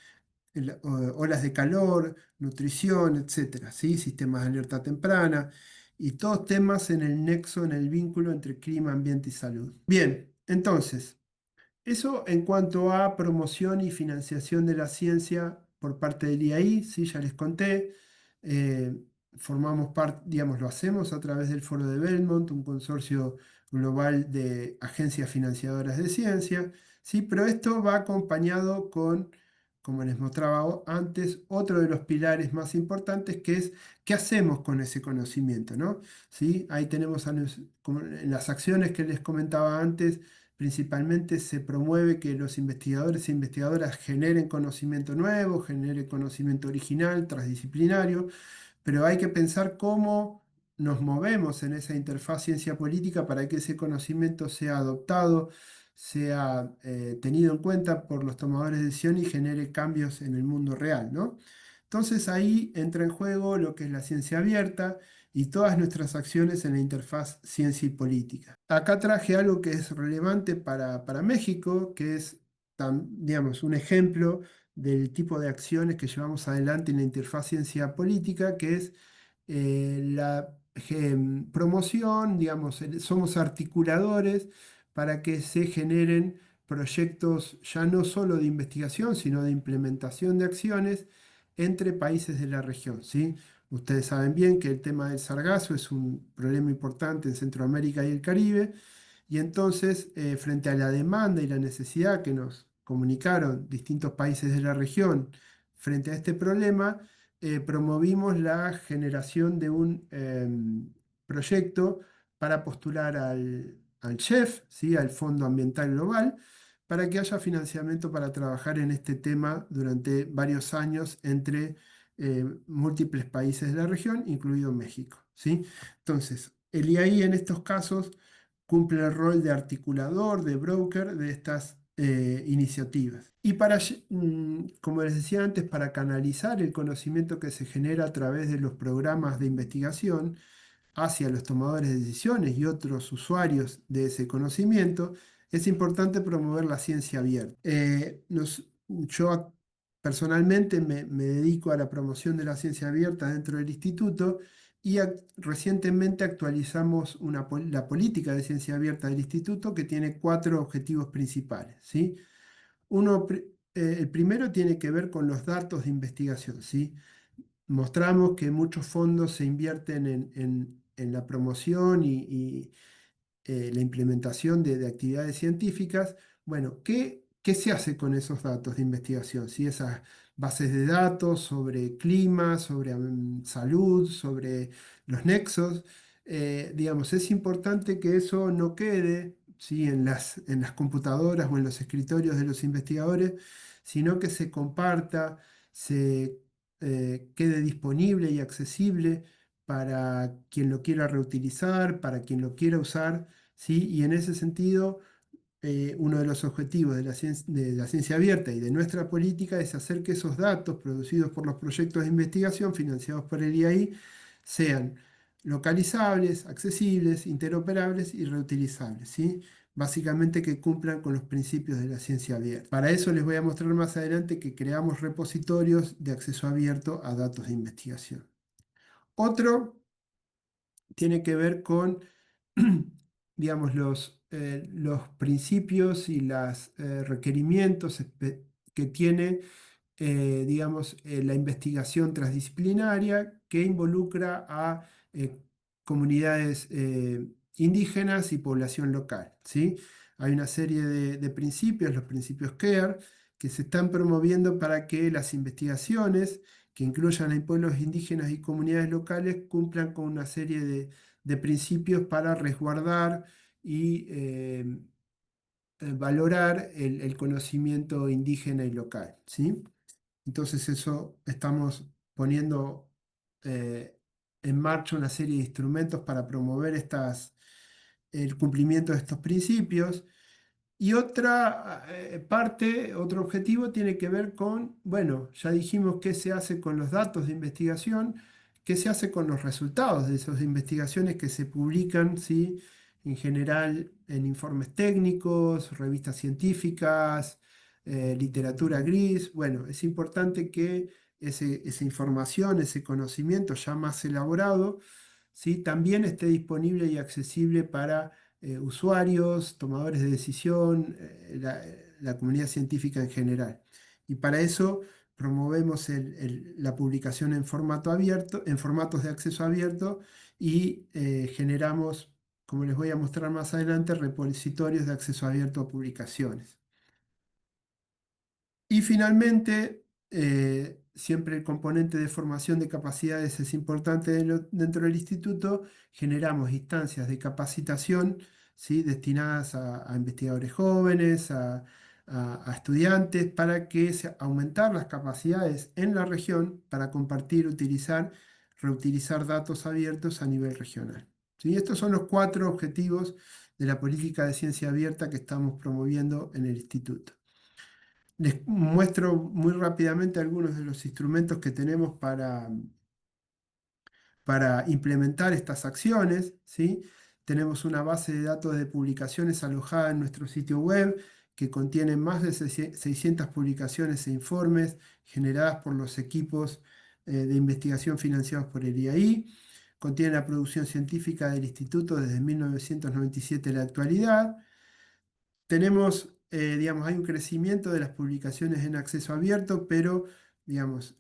olas de calor, nutrición, etcétera, ¿sí? Sistemas de alerta temprana y todos temas en el nexo, en el vínculo entre clima, ambiente y salud. Bien, entonces, eso en cuanto a promoción y financiación de la ciencia por parte del IAI, sí, ya les conté. eh, Formamos parte, digamos, lo hacemos a través del Foro de Belmont, un consorcio global de agencias financiadoras de ciencia, sí, pero esto va acompañado con, como les mostraba antes, otro de los pilares más importantes que es qué hacemos con ese conocimiento, ¿no? ¿Sí? Ahí tenemos como en las acciones que les comentaba antes. Principalmente se promueve que los investigadores e investigadoras generen conocimiento nuevo, generen conocimiento original, transdisciplinario, pero hay que pensar cómo nos movemos en esa interfaz ciencia política para que ese conocimiento sea adoptado, sea tenido en cuenta por los tomadores de decisión y genere cambios en el mundo real, ¿no? Entonces ahí entra en juego lo que es la ciencia abierta y todas nuestras acciones en la interfaz ciencia y política. Acá traje algo que es relevante para México, que es, digamos, un ejemplo del tipo de acciones que llevamos adelante en la interfaz ciencia política, que es la promoción, digamos, somos articuladores para que se generen proyectos ya no solo de investigación, sino de implementación de acciones entre países de la región, ¿sí? Ustedes saben bien que el tema del sargazo es un problema importante en Centroamérica y el Caribe, y entonces, frente a la demanda y la necesidad que nos comunicaron distintos países de la región frente a este problema, promovimos la generación de un proyecto para postular al CHEF, ¿sí? Al Fondo Ambiental Global, para que haya financiamiento para trabajar en este tema durante varios años entre múltiples países de la región, incluido México, ¿sí? Entonces, el IAI en estos casos cumple el rol de articulador, de broker de estas iniciativas. Y como les decía antes, para canalizar el conocimiento que se genera a través de los programas de investigación, hacia los tomadores de decisiones y otros usuarios de ese conocimiento, es importante promover la ciencia abierta. Yo personalmente me dedico a la promoción de la ciencia abierta dentro del instituto y recientemente actualizamos la política de ciencia abierta del instituto que tiene cuatro objetivos principales, ¿sí? El primero tiene que ver con los datos de investigación, ¿sí? Mostramos que muchos fondos se invierten en la promoción y la implementación de actividades científicas. Bueno, ¿qué se hace con esos datos de investigación? ¿Sí? Esas bases de datos sobre clima, sobre salud, sobre los nexos. Digamos, es importante que eso no quede, ¿sí? en las computadoras o en los escritorios de los investigadores, sino que se comparta, se quede disponible y accesible para quien lo quiera reutilizar, para quien lo quiera usar, ¿sí? Y en ese sentido, uno de los objetivos de la ciencia abierta y de nuestra política es hacer que esos datos producidos por los proyectos de investigación financiados por el IAI sean localizables, accesibles, interoperables y reutilizables, ¿sí? Básicamente que cumplan con los principios de la ciencia abierta. Para eso les voy a mostrar más adelante que creamos repositorios de acceso abierto a datos de investigación. Otro tiene que ver con, digamos, los principios y los requerimientos que tiene, digamos, la investigación transdisciplinaria que involucra a comunidades indígenas y población local, ¿sí? Hay una serie de principios, los principios CARE, que se están promoviendo para que las investigaciones que incluyan a pueblos indígenas y comunidades locales cumplan con una serie de principios para resguardar y valorar el conocimiento indígena y local, ¿sí? Entonces eso estamos poniendo en marcha una serie de instrumentos para promover el cumplimiento de estos principios. Y otra parte, otro objetivo tiene que ver con, bueno, ya dijimos qué se hace con los datos de investigación, qué se hace con los resultados de esas investigaciones que se publican, ¿sí? En general en informes técnicos, revistas científicas, literatura gris. Bueno, es importante que esa información, ese conocimiento ya más elaborado, ¿sí? También esté disponible y accesible para usuarios, tomadores de decisión, la comunidad científica en general. Y para eso promovemos la publicación en formato abierto, en formatos de acceso abierto y generamos, como les voy a mostrar más adelante, repositorios de acceso abierto a publicaciones. Y finalmente, siempre el componente de formación de capacidades es importante dentro del instituto. Generamos instancias de capacitación, ¿sí? Destinadas a investigadores jóvenes, a estudiantes, para que aumentar las capacidades en la región para compartir, utilizar, reutilizar datos abiertos a nivel regional. ¿Sí? Estos son los cuatro objetivos de la política de ciencia abierta que estamos promoviendo en el instituto. Les muestro muy rápidamente algunos de los instrumentos que tenemos para implementar estas acciones, ¿sí? Tenemos una base de datos de publicaciones alojada en nuestro sitio web que contiene más de 600 publicaciones e informes generadas por los equipos de investigación financiados por el IAI. Contiene la producción científica del instituto desde 1997 a la actualidad. Tenemos, digamos, hay un crecimiento de las publicaciones en acceso abierto, pero, digamos,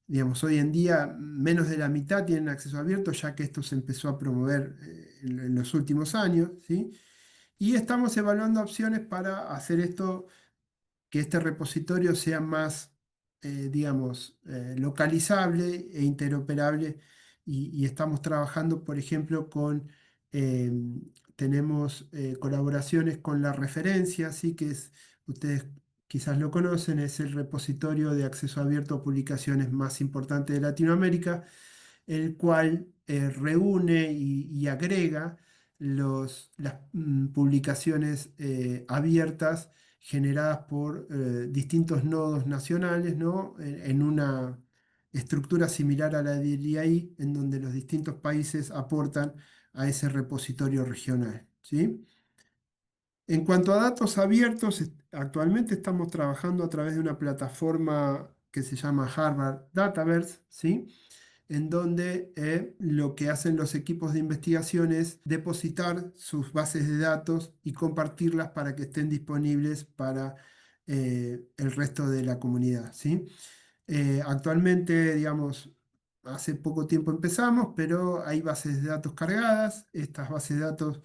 digamos, hoy en día menos de la mitad tienen acceso abierto, ya que esto se empezó a promover en los últimos años, ¿sí? Y estamos evaluando opciones para hacer esto, que este repositorio sea más, digamos, localizable e interoperable. Y estamos trabajando, por ejemplo, eh, tenemos colaboraciones con la referencia, así que ustedes quizás lo conocen, es el repositorio de acceso abierto a publicaciones más importante de Latinoamérica, el cual reúne y agrega las publicaciones abiertas generadas por distintos nodos nacionales, ¿no? estructura similar a la del IAI, en donde los distintos países aportan a ese repositorio regional, ¿sí? En cuanto a datos abiertos, actualmente estamos trabajando a través de una plataforma que se llama Harvard Dataverse, ¿sí? En donde lo que hacen los equipos de investigación es depositar sus bases de datos y compartirlas para que estén disponibles para el resto de la comunidad, ¿sí? Actualmente, digamos, hace poco tiempo empezamos, pero hay bases de datos cargadas. Estas bases de datos,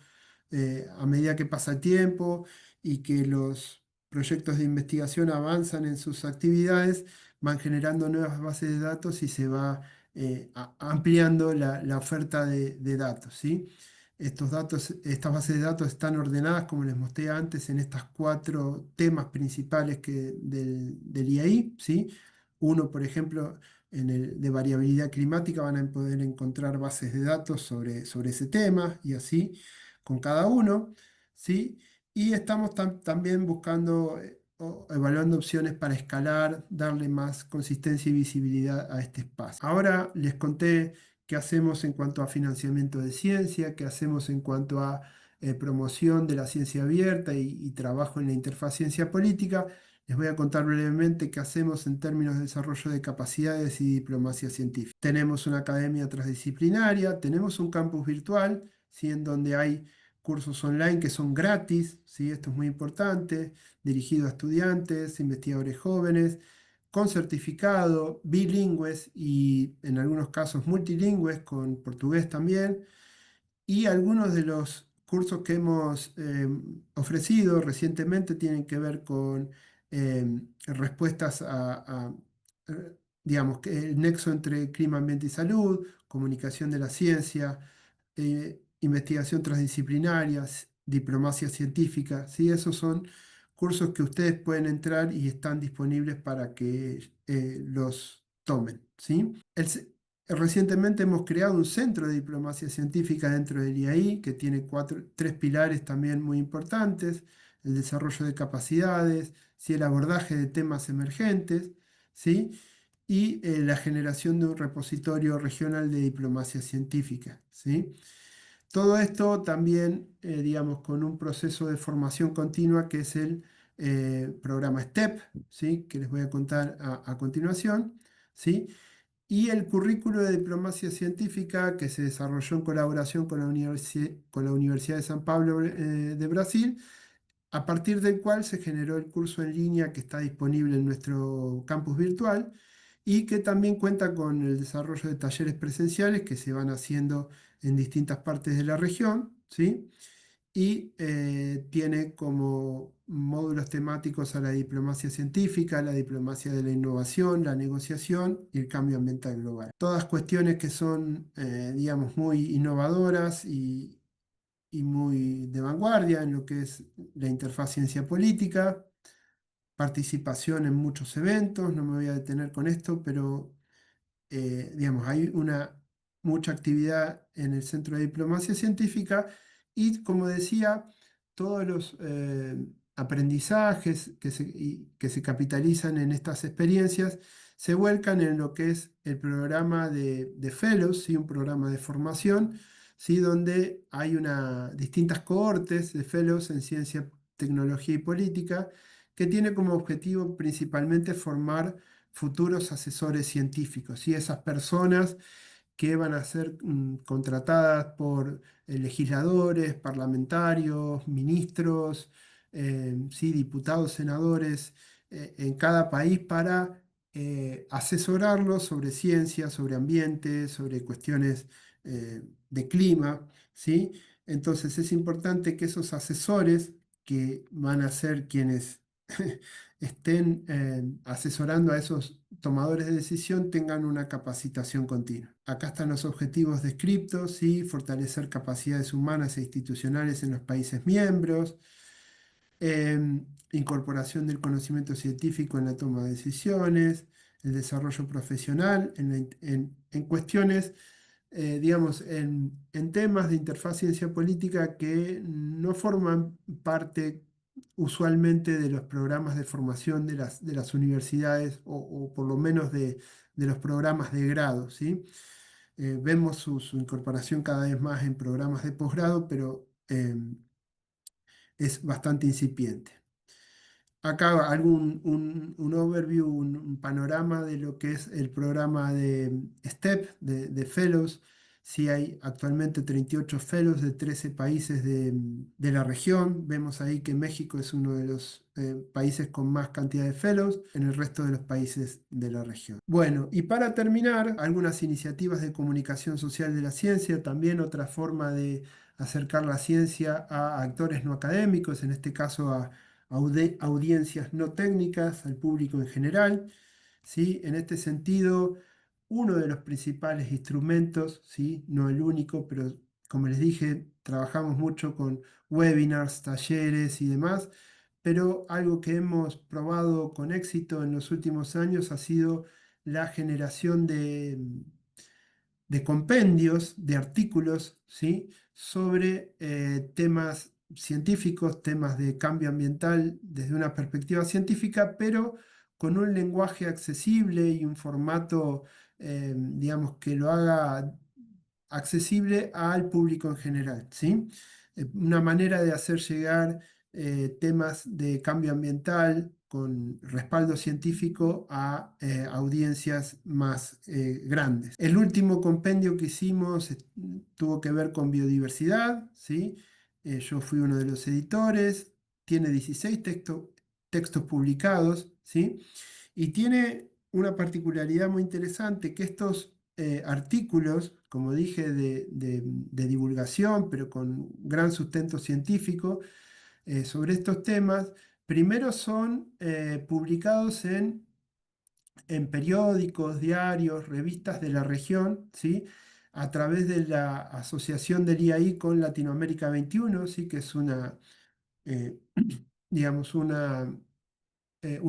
a medida que pasa el tiempo y que los proyectos de investigación avanzan en sus actividades, van generando nuevas bases de datos y se va ampliando la oferta de datos, ¿sí? Estos datos, estas bases de datos están ordenadas, como les mostré antes, en estos cuatro temas principales del IAI, ¿sí? Uno, por ejemplo, en el de variabilidad climática van a poder encontrar bases de datos sobre ese tema y así con cada uno, ¿sí? Y estamos también buscando o evaluando opciones para escalar, darle más consistencia y visibilidad a este espacio. Ahora les conté qué hacemos en cuanto a financiamiento de ciencia, qué hacemos en cuanto a promoción de la ciencia abierta y trabajo en la interfaz ciencia política. Les voy a contar brevemente qué hacemos en términos de desarrollo de capacidades y diplomacia científica. Tenemos una academia transdisciplinaria, tenemos un campus virtual, ¿sí? En donde hay cursos online que son gratis, ¿sí? Esto es muy importante, dirigido a estudiantes, investigadores jóvenes, con certificado, bilingües y en algunos casos multilingües, con portugués también. Y algunos de los cursos que hemos ofrecido recientemente tienen que ver con respuestas digamos, que el nexo entre clima, ambiente y salud, comunicación de la ciencia, investigación transdisciplinaria, diplomacia científica, ¿sí? Esos son cursos que ustedes pueden entrar y están disponibles para que los tomen, ¿sí? Recientemente hemos creado un centro de diplomacia científica dentro del IAI que tiene tres pilares también muy importantes: el desarrollo de capacidades, ¿sí? El abordaje de temas emergentes, ¿sí? Y la generación de un repositorio regional de diplomacia científica, ¿sí? Todo esto también, digamos, con un proceso de formación continua que es el programa STEP, ¿sí? Que les voy a contar a continuación, ¿sí? Y el currículo de diplomacia científica que se desarrolló en colaboración con con la Universidad de San Pablo de Brasil, a partir del cual se generó el curso en línea que está disponible en nuestro campus virtual y que también cuenta con el desarrollo de talleres presenciales que se van haciendo en distintas partes de la región, ¿sí? Y tiene como módulos temáticos a la diplomacia científica, la diplomacia de la innovación, la negociación y el cambio ambiental global. Todas cuestiones que son, digamos, muy innovadoras y muy de vanguardia en lo que es la interfaz ciencia política, participación en muchos eventos. No me voy a detener con esto, pero digamos, hay mucha actividad en el Centro de Diplomacia Científica y, como decía, todos los aprendizajes que se capitalizan en estas experiencias se vuelcan en lo que es el programa de Fellows, ¿sí? Un programa de formación, ¿sí? Donde hay distintas cohortes de Fellows en ciencia, tecnología y política que tiene como objetivo principalmente formar futuros asesores científicos y esas personas que van a ser contratadas por legisladores, parlamentarios, ministros, sí, diputados, senadores en cada país para asesorarlos sobre ciencia, sobre ambiente, sobre cuestiones de clima, ¿sí? Entonces es importante que esos asesores que van a ser quienes estén asesorando a esos tomadores de decisión tengan una capacitación continua. Acá están los objetivos descriptos, ¿sí? Fortalecer capacidades humanas e institucionales en los países miembros, incorporación del conocimiento científico en la toma de decisiones, el desarrollo profesional en cuestiones, digamos, en temas de interfaz ciencia política que no forman parte usualmente de los programas de formación de las universidades o por lo menos de los programas de grado, ¿sí? Vemos su incorporación cada vez más en programas de posgrado, pero es bastante incipiente. Acá algún un overview, un panorama de lo que es el programa de STEP, de Fellows. Sí, hay actualmente 38 Fellows de 13 países de la región. Vemos ahí que México es uno de los países con más cantidad de Fellows en el resto de los países de la región. Bueno, y para terminar, algunas iniciativas de comunicación social de la ciencia, también otra forma de acercar la ciencia a actores no académicos, en este caso a audiencias no técnicas, al público en general. ¿Sí? En este sentido, uno de los principales instrumentos, ¿sí? No el único, pero como les dije, trabajamos mucho con webinars, talleres y demás, pero algo que hemos probado con éxito en los últimos años ha sido la generación de compendios, de artículos, ¿sí? Sobre temas científicos, temas de cambio ambiental desde una perspectiva científica, pero con un lenguaje accesible y un formato, digamos, que lo haga accesible al público en general, ¿sí? Una manera de hacer llegar temas de cambio ambiental con respaldo científico a audiencias más grandes. El último compendio que hicimos tuvo que ver con biodiversidad, ¿sí? Yo fui uno de los editores, tiene 16 textos publicados, ¿sí? Y tiene una particularidad muy interesante, que estos artículos, como dije, de divulgación, pero con gran sustento científico, sobre estos temas, primero son publicados en periódicos, diarios, revistas de la región, ¿sí? A través de la asociación del IAI con Latinoamérica 21, ¿sí? Que es una, eh, digamos, un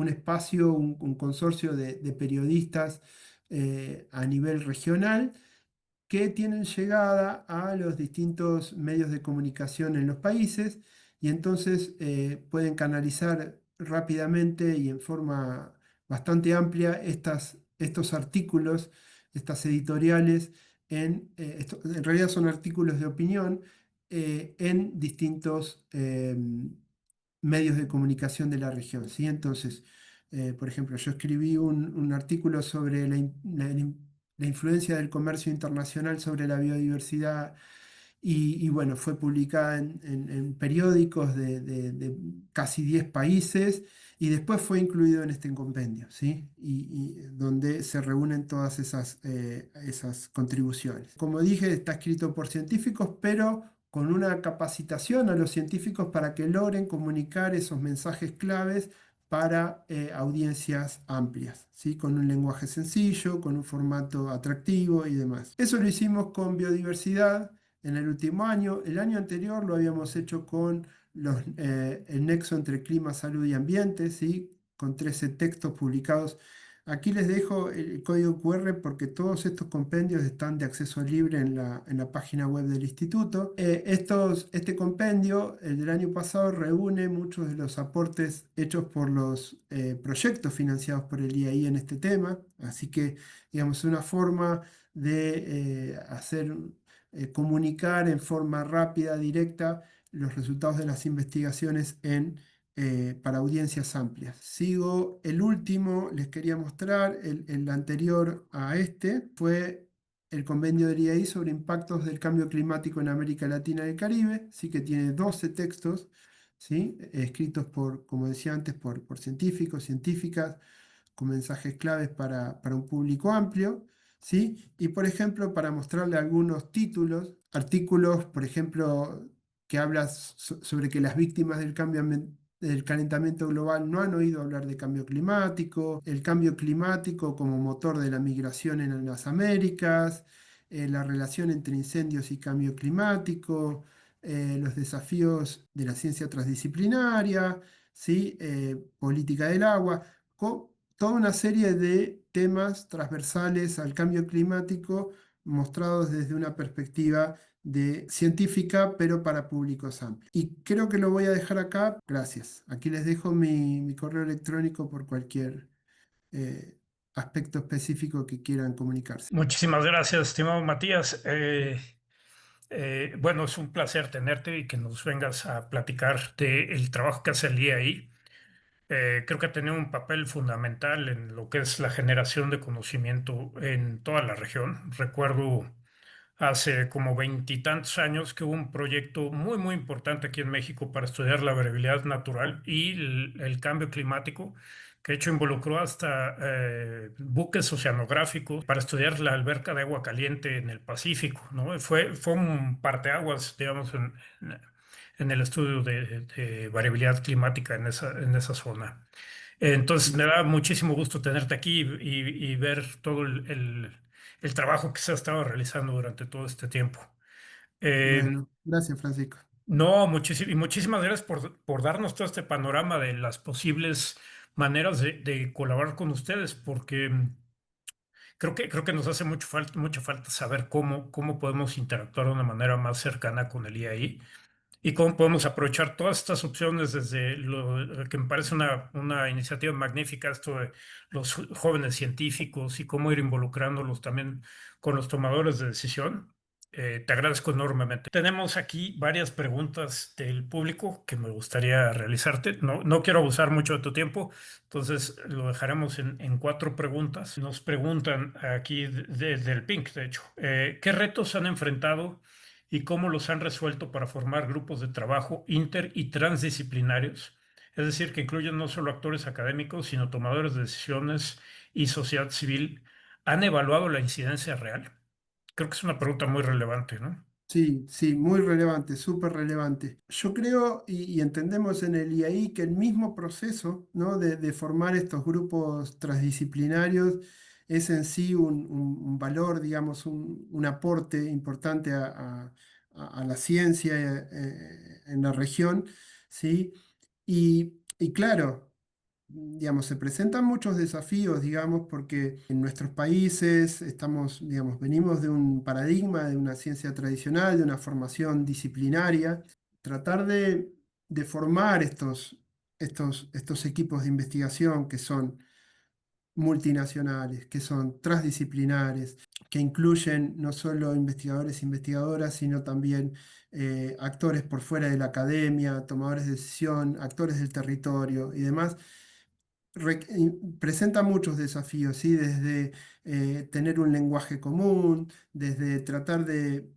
espacio, un consorcio de periodistas a nivel regional que tienen llegada a los distintos medios de comunicación en los países y entonces pueden canalizar rápidamente y en forma bastante amplia estos artículos, estas editoriales, en realidad son artículos de opinión en distintos medios de comunicación de la región, ¿sí? Entonces, por ejemplo, yo escribí un artículo sobre la influencia del comercio internacional sobre la biodiversidad y, bueno, fue publicada en periódicos de casi 10 países y después fue incluido en este compendio, ¿sí? Y donde se reúnen todas esas contribuciones. Como dije, está escrito por científicos, pero con una capacitación a los científicos para que logren comunicar esos mensajes claves para audiencias amplias, ¿sí? Con un lenguaje sencillo, con un formato atractivo y demás. Eso lo hicimos con biodiversidad en el último año. El año anterior lo habíamos hecho con el nexo entre clima, salud y ambiente, ¿sí? Con 13 textos publicados. Aquí les dejo el código QR porque todos estos compendios están de acceso libre en la página web del instituto. Este compendio, el del año pasado, reúne muchos de los aportes hechos por los proyectos financiados por el IAI en este tema. Así que, digamos, es una forma de comunicar en forma rápida, directa, los resultados de las investigaciones para audiencias amplias. Sigo el último, les quería mostrar, el anterior a este, fue el convenio del IAI sobre impactos del cambio climático en América Latina y el Caribe, sí que tiene 12 textos, ¿sí? Escritos por, como decía antes, por científicos, científicas, con mensajes claves para un público amplio, ¿sí? Y por ejemplo, para mostrarle algunos títulos, artículos, por ejemplo, que habla sobre que las víctimas del calentamiento global no han oído hablar de cambio climático, el cambio climático como motor de la migración en las Américas, la relación entre incendios y cambio climático, los desafíos de la ciencia transdisciplinaria, ¿sí? Política del agua, toda una serie de temas transversales al cambio climático mostrados desde una perspectiva de científica, pero para públicos amplios. Y creo que lo voy a dejar acá. Gracias. Aquí les dejo mi correo electrónico por cualquier eh, aspecto específico que quieran comunicarse. Muchísimas gracias, estimado Matías. Bueno, es un placer tenerte y que nos vengas a platicar del trabajo que hace el IAI. Creo que ha tenido un papel fundamental en lo que es la generación de conocimiento en toda la región. Recuerdo hace como veintitantos años que hubo un proyecto muy importante aquí en México para estudiar la variabilidad natural y el cambio climático, que de hecho involucró hasta buques oceanográficos para estudiar la alberca de agua caliente en el Pacífico, ¿no? Fue un parteaguas, digamos, en el estudio de variabilidad climática en esa zona. Entonces, me da muchísimo gusto tenerte aquí y ver todo el trabajo que se ha estado realizando durante todo este tiempo. Eh, Bueno, gracias, Francisco. no, y muchísimas gracias por darnos todo este panorama de las posibles maneras de colaborar con ustedes, porque creo que nos hace mucha falta saber cómo podemos interactuar de una manera más cercana con el IAI. ¿Y cómo podemos aprovechar todas estas opciones desde lo que me parece una iniciativa magnífica, esto de los jóvenes científicos y cómo ir involucrándolos también con los tomadores de decisión? Te agradezco enormemente. Tenemos aquí varias preguntas del público que me gustaría realizarte. No quiero abusar mucho de tu tiempo, entonces lo dejaremos en cuatro preguntas. Nos preguntan aquí desde el PINC, de hecho, ¿qué retos han enfrentado y cómo los han resuelto para formar grupos de trabajo inter y transdisciplinarios? Es decir, que incluyen no solo actores académicos, sino tomadores de decisiones y sociedad civil. ¿Han evaluado la incidencia real? Creo que es una pregunta muy relevante, ¿no? Sí, sí, muy relevante, súper relevante. Yo creo y entendemos en el IAI que el mismo proceso, ¿no? de formar estos grupos transdisciplinarios es en sí un valor, digamos, un aporte importante a la ciencia en la región, ¿sí? Y claro. Digamos, se presentan muchos desafíos, digamos, porque en nuestros países estamos, digamos, venimos de un paradigma, de una ciencia tradicional, de una formación disciplinaria. Tratar de formar estos equipos de investigación que son multinacionales, que son transdisciplinares, que incluyen no solo investigadores e investigadoras, sino también actores por fuera de la academia, tomadores de decisión, actores del territorio y demás presenta muchos desafíos, ¿sí? Desde tener un lenguaje común, desde tratar de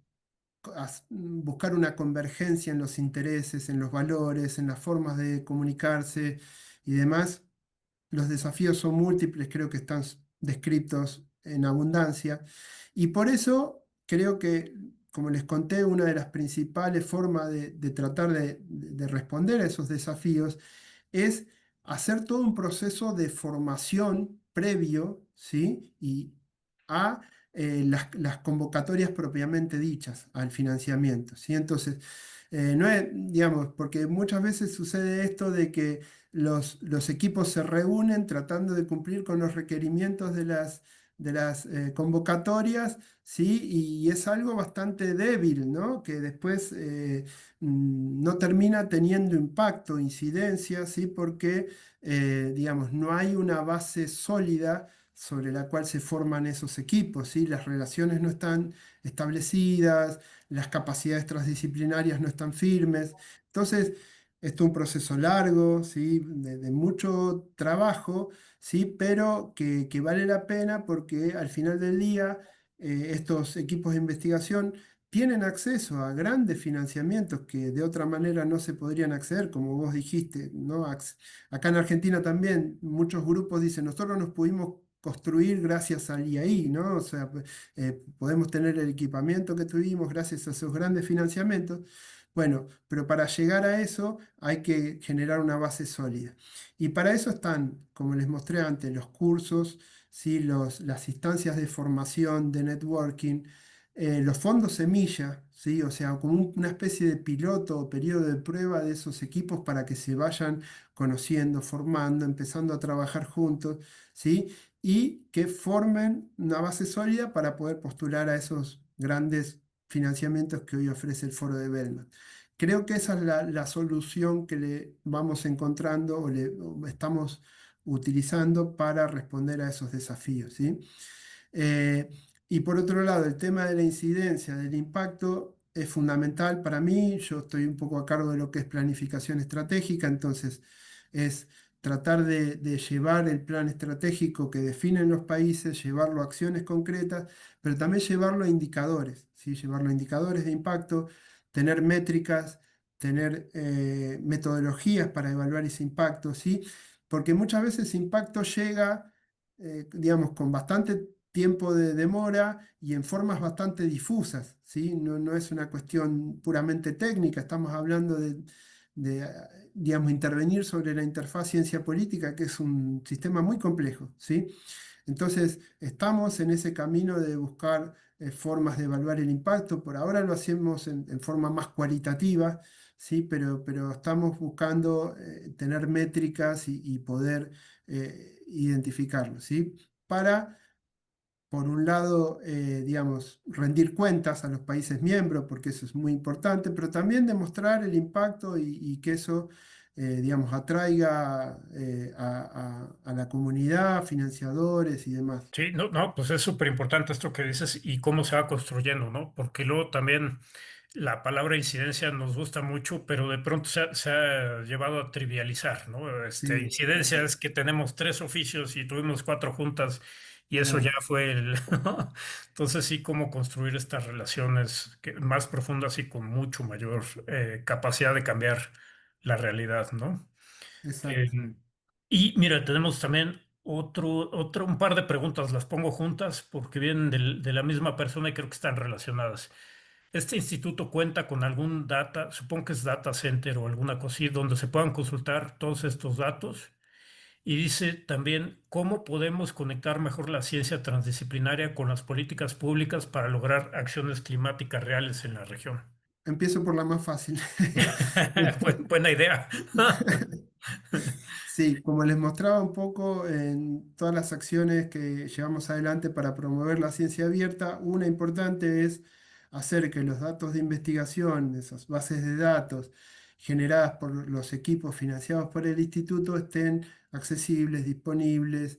buscar una convergencia en los intereses, en los valores, en las formas de comunicarse y demás. Los desafíos son múltiples, creo que están descritos en abundancia. Y por eso creo que, como les conté, una de las principales formas de tratar de responder a esos desafíos es hacer todo un proceso de formación previo, ¿sí? Y a las convocatorias propiamente dichas, al financiamiento, ¿sí? Entonces, no es, digamos, porque muchas veces sucede esto de que los equipos se reúnen tratando de cumplir con los requerimientos de las convocatorias, ¿sí? Y es algo bastante débil, ¿no? Que después no termina teniendo impacto, incidencia, ¿sí? Porque, digamos, no hay una base sólida sobre la cual se forman esos equipos, ¿sí? Las relaciones no están establecidas, las capacidades transdisciplinarias no están firmes. Entonces, esto es un proceso largo, ¿sí? De mucho trabajo, ¿sí? Pero que vale la pena porque al final del día estos equipos de investigación tienen acceso a grandes financiamientos que de otra manera no se podrían acceder, como vos dijiste, ¿no? Acá en Argentina también muchos grupos dicen, nosotros nos pudimos construir gracias al IAI, ¿no? O sea, podemos tener el equipamiento que tuvimos gracias a esos grandes financiamientos. Bueno, pero para llegar a eso hay que generar una base sólida. Y para eso están, como les mostré antes, los cursos, ¿sí? Las instancias de formación, de networking, los fondos semilla, ¿sí? O sea, como una especie de piloto o periodo de prueba de esos equipos para que se vayan conociendo, formando, empezando a trabajar juntos, ¿sí? y que formen una base sólida para poder postular a esos grandes financiamientos que hoy ofrece el Foro de Belmont. Creo que esa es la solución que le vamos encontrando o estamos utilizando para responder a esos desafíos, ¿sí? Eh, y por otro lado, el tema de la incidencia, del impacto, es fundamental para mí. Yo estoy un poco a cargo de lo que es planificación estratégica, entonces es tratar de llevar el plan estratégico que definen los países, llevarlo a acciones concretas, pero también llevarlo a indicadores, ¿sí? Llevarlo a indicadores de impacto, tener métricas, tener metodologías para evaluar ese impacto, ¿sí? Porque muchas veces ese impacto llega, digamos, con bastante tiempo de demora y en formas bastante difusas, ¿sí? No es una cuestión puramente técnica, estamos hablando digamos, intervenir sobre la interfaz ciencia política, que es un sistema muy complejo, ¿sí? Entonces, estamos en ese camino de buscar formas de evaluar el impacto. Por ahora lo hacemos en forma más cualitativa, ¿sí? Pero estamos buscando tener métricas y poder identificarlo, ¿sí? Para, por un lado, digamos, rendir cuentas a los países miembros, porque eso es muy importante, pero también demostrar el impacto y que eso, digamos, atraiga a la comunidad, financiadores y demás. Sí, no, no, pues es súper importante esto que dices y cómo se va construyendo, ¿no? Porque luego también la palabra incidencia nos gusta mucho, pero de pronto se ha llevado a trivializar, ¿no? Sí, Incidencia es que tenemos 3 oficios y tuvimos 4 juntas y eso ya claro, fue el... Entonces sí, cómo construir estas relaciones más profundas y con mucho mayor capacidad de cambiar la realidad, ¿no? Eh, exacto. y mira, tenemos también un par de preguntas, las pongo juntas porque vienen de la misma persona y creo que están relacionadas. ¿Este instituto cuenta con algún data, supongo que es data center o alguna cosa así, donde se puedan consultar todos estos datos? Y dice también, ¿cómo podemos conectar mejor la ciencia transdisciplinaria con las políticas públicas para lograr acciones climáticas reales en la región? Empiezo por la más fácil. Buena idea. Sí, como les mostraba un poco en todas las acciones que llevamos adelante para promover la ciencia abierta, una importante es hacer que los datos de investigación, esas bases de datos generadas por los equipos financiados por el instituto, estén accesibles, disponibles,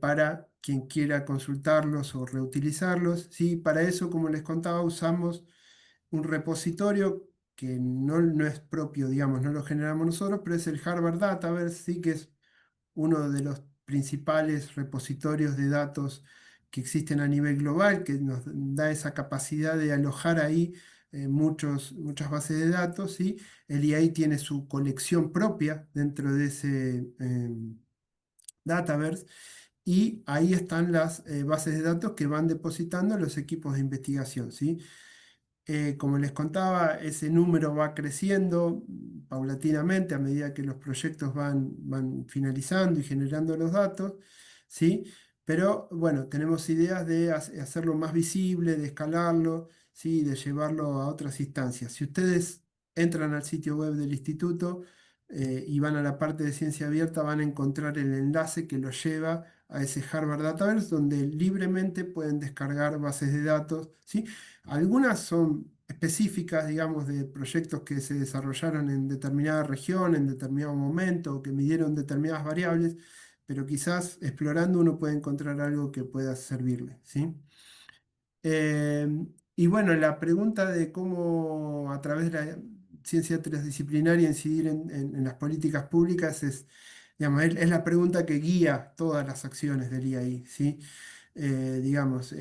para quien quiera consultarlos o reutilizarlos. Sí, para eso, como les contaba, usamos un repositorio que no es propio, digamos, no lo generamos nosotros, pero es el Harvard Dataverse, sí que es uno de los principales repositorios de datos que existen a nivel global, que nos da esa capacidad de alojar ahí muchas bases de datos, ¿sí? El IAI tiene su colección propia dentro de ese Dataverse. Y ahí están las bases de datos que van depositando los equipos de investigación, ¿sí? Como les contaba, ese número va creciendo paulatinamente a medida que los proyectos van finalizando y generando los datos, ¿sí? Pero bueno, tenemos ideas de hacerlo más visible, de escalarlo, ¿sí? De llevarlo a otras instancias. Si ustedes entran al sitio web del instituto y van a la parte de ciencia abierta, van a encontrar el enlace que los lleva a ese Harvard Dataverse, donde libremente pueden descargar bases de datos, ¿sí? Algunas son específicas, digamos, de proyectos que se desarrollaron en determinada región, en determinado momento, o que midieron determinadas variables, pero quizás explorando uno puede encontrar algo que pueda servirle, ¿sí? Eh, y bueno, la pregunta de cómo a través de la ciencia transdisciplinaria incidir en las políticas públicas es, digamos, es la pregunta que guía todas las acciones del IAI, ¿sí? Digamos,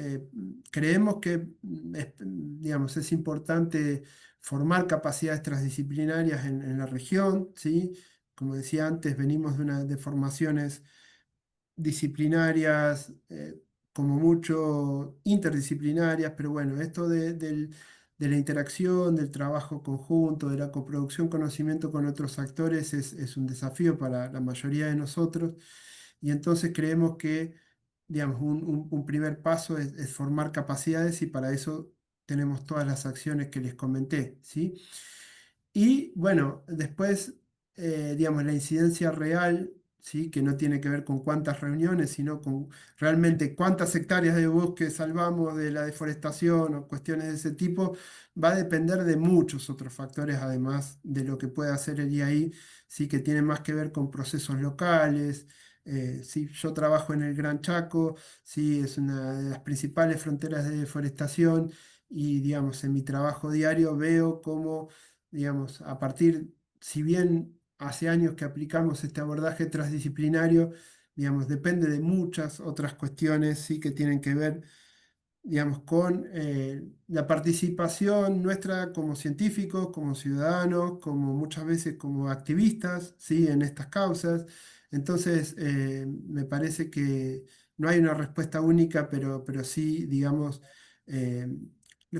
creemos que digamos, es importante formar capacidades transdisciplinarias en la región, ¿sí? Como decía antes, venimos de formaciones disciplinarias, como mucho interdisciplinarias, pero bueno, esto de la interacción, del trabajo conjunto, de la coproducción, conocimiento con otros actores es un desafío para la mayoría de nosotros y entonces creemos que, digamos, un primer paso es formar capacidades y para eso tenemos todas las acciones que les comenté, ¿sí? Y bueno, después, digamos, la incidencia real, ¿sí? Que no tiene que ver con cuántas reuniones, sino con realmente cuántas hectáreas de bosque salvamos de la deforestación o cuestiones de ese tipo, va a depender de muchos otros factores, además de lo que puede hacer el IAI, sí, que tiene más que ver con procesos locales. Sí, yo trabajo en el Gran Chaco, sí, es una de las principales fronteras de deforestación y, digamos, en mi trabajo diario veo cómo, digamos, a partir, si bien hace años que aplicamos este abordaje transdisciplinario, digamos, depende de muchas otras cuestiones, sí, que tienen que ver, digamos, con la participación nuestra como científicos, como ciudadanos, como muchas veces como activistas, ¿sí? En estas causas. Entonces, me parece que no hay una respuesta única, pero sí, digamos, eh,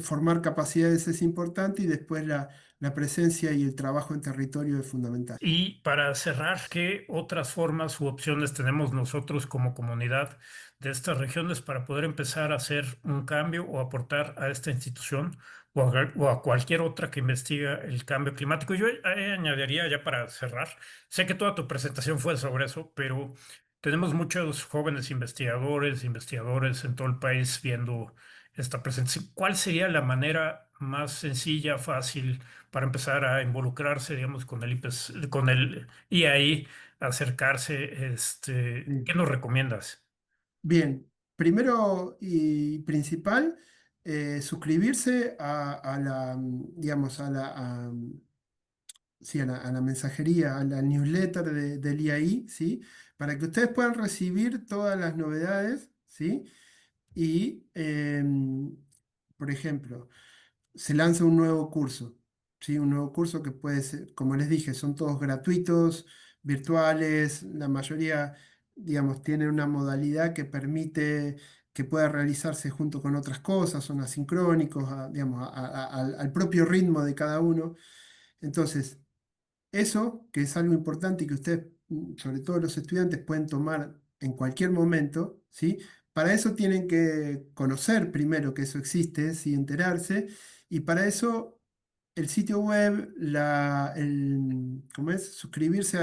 formar capacidades es importante y después la presencia y el trabajo en territorio es fundamental. Y para cerrar, ¿qué otras formas u opciones tenemos nosotros como comunidad de estas regiones para poder empezar a hacer un cambio o aportar a esta institución o a cualquier otra que investiga el cambio climático? Yo añadiría ya para cerrar, sé que toda tu presentación fue sobre eso, pero tenemos muchos jóvenes investigadores en todo el país viendo esta presentación. ¿Cuál sería la manera más sencilla, fácil, para empezar a involucrarse, digamos, con el IPES, con el IAI, acercarse, ¿qué nos recomiendas? Bien, primero y principal, suscribirse a la, digamos, sí, a la mensajería, a la newsletter del IAI, ¿sí? Para que ustedes puedan recibir todas las novedades, ¿sí? Y, por ejemplo, se lanza un nuevo curso, ¿sí? Un nuevo curso que puede ser, como les dije, son todos gratuitos, virtuales, la mayoría, digamos, tienen una modalidad que permite que pueda realizarse junto con otras cosas, son asincrónicos, digamos, al propio ritmo de cada uno. Entonces, eso, que es algo importante y que ustedes, sobre todo los estudiantes, pueden tomar en cualquier momento, ¿sí? Para eso tienen que conocer primero que eso existe, ¿sí? Enterarse, y para eso el sitio web, ¿cómo es? Suscribirse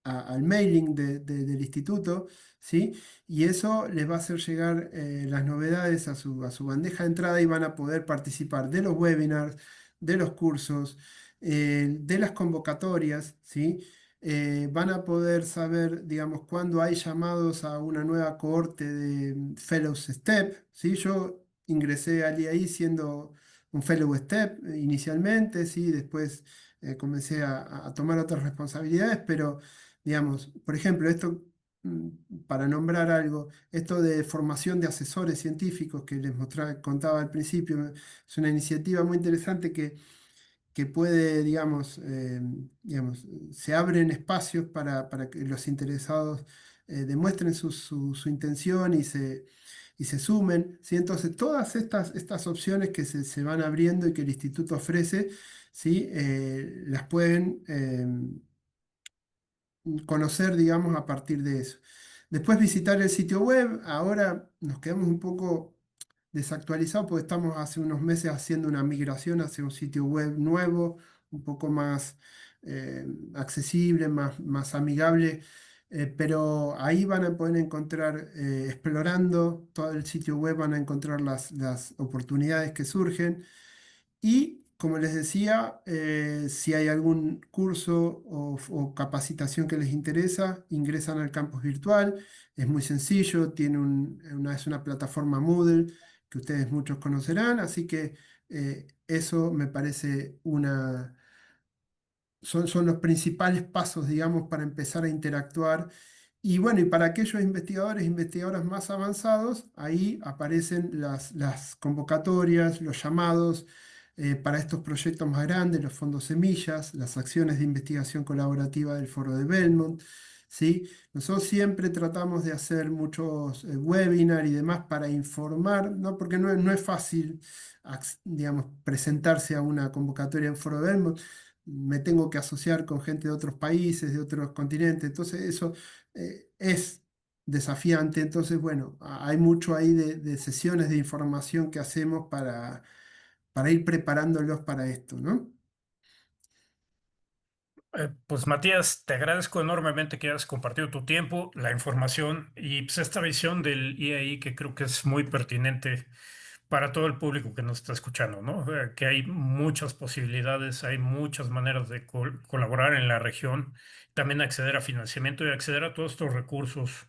al mailing del instituto, ¿sí? Y eso les va a hacer llegar las novedades a su bandeja de entrada y van a poder participar de los webinars, de los cursos, de las convocatorias, ¿sí? Van a poder saber, digamos, cuándo hay llamados a una nueva cohorte de Fellows STEP, ¿sí? Yo ingresé al IAI siendo un Fellow STEP inicialmente, ¿sí? Después comencé a tomar otras responsabilidades, pero digamos, por ejemplo, esto, para nombrar algo, esto de formación de asesores científicos que les contaba al principio, es una iniciativa muy interesante que puede, digamos, se abren espacios para que los interesados demuestren su intención y se sumen, ¿sí? Entonces, todas estas opciones que se van abriendo y que el instituto ofrece, ¿sí? Las pueden conocer, digamos, a partir de eso. Después visitar el sitio web. Ahora nos quedamos un poco desactualizados porque estamos hace unos meses haciendo una migración hacia un sitio web nuevo, un poco más accesible, más amigable. Pero ahí van a poder encontrar, explorando todo el sitio web, van a encontrar las oportunidades que surgen. Y como les decía, si hay algún curso o capacitación que les interesa, ingresan al campus virtual. Es muy sencillo, es una plataforma Moodle que ustedes muchos conocerán, así que eso me parece son los principales pasos, digamos, para empezar a interactuar. Y bueno, y para aquellos investigadores e investigadoras más avanzados, ahí aparecen las convocatorias, los llamados para estos proyectos más grandes, los fondos semillas, las acciones de investigación colaborativa del Foro de Belmont. ¿Sí? Nosotros siempre tratamos de hacer muchos webinars y demás para informar, ¿no? Porque no es fácil, digamos, presentarse a una convocatoria en Foro de Belmont. Me tengo que asociar con gente de otros países, de otros continentes, entonces eso es desafiante. Entonces, bueno, hay mucho ahí de sesiones de información que hacemos para ir preparándolos para esto, ¿no? Pues Matías, te agradezco enormemente que hayas compartido tu tiempo, la información y pues, esta visión del IAI que creo que es muy pertinente para todo el público que nos está escuchando, ¿no? Que hay muchas posibilidades, hay muchas maneras de colaborar en la región, también acceder a financiamiento y acceder a todos estos recursos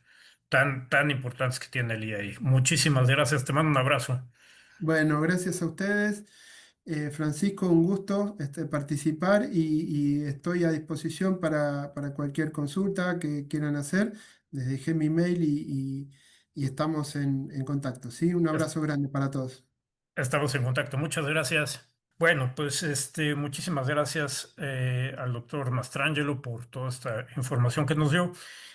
tan importantes que tiene el IAI. Muchísimas gracias, te mando un abrazo. Bueno, gracias a ustedes. Francisco, un gusto participar y estoy a disposición para cualquier consulta que quieran hacer. Les dejé mi mail y estamos en contacto, ¿sí? Un abrazo grande para todos. Estamos en contacto. Muchas gracias. Bueno, pues muchísimas gracias al doctor Mastrangelo por toda esta información que nos dio.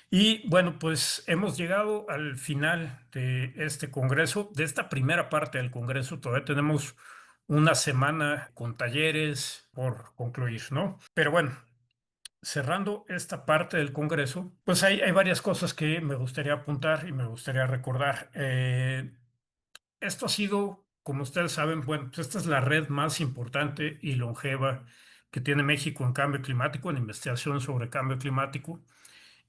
Y bueno, pues hemos llegado al final de este congreso, de esta primera parte del congreso. Todavía tenemos una semana con talleres por concluir, ¿no? Pero bueno, cerrando esta parte del congreso, pues hay varias cosas que me gustaría apuntar y me gustaría recordar. Esto ha sido, como ustedes saben, bueno, pues esta es la red más importante y longeva que tiene México en cambio climático, en investigación sobre cambio climático.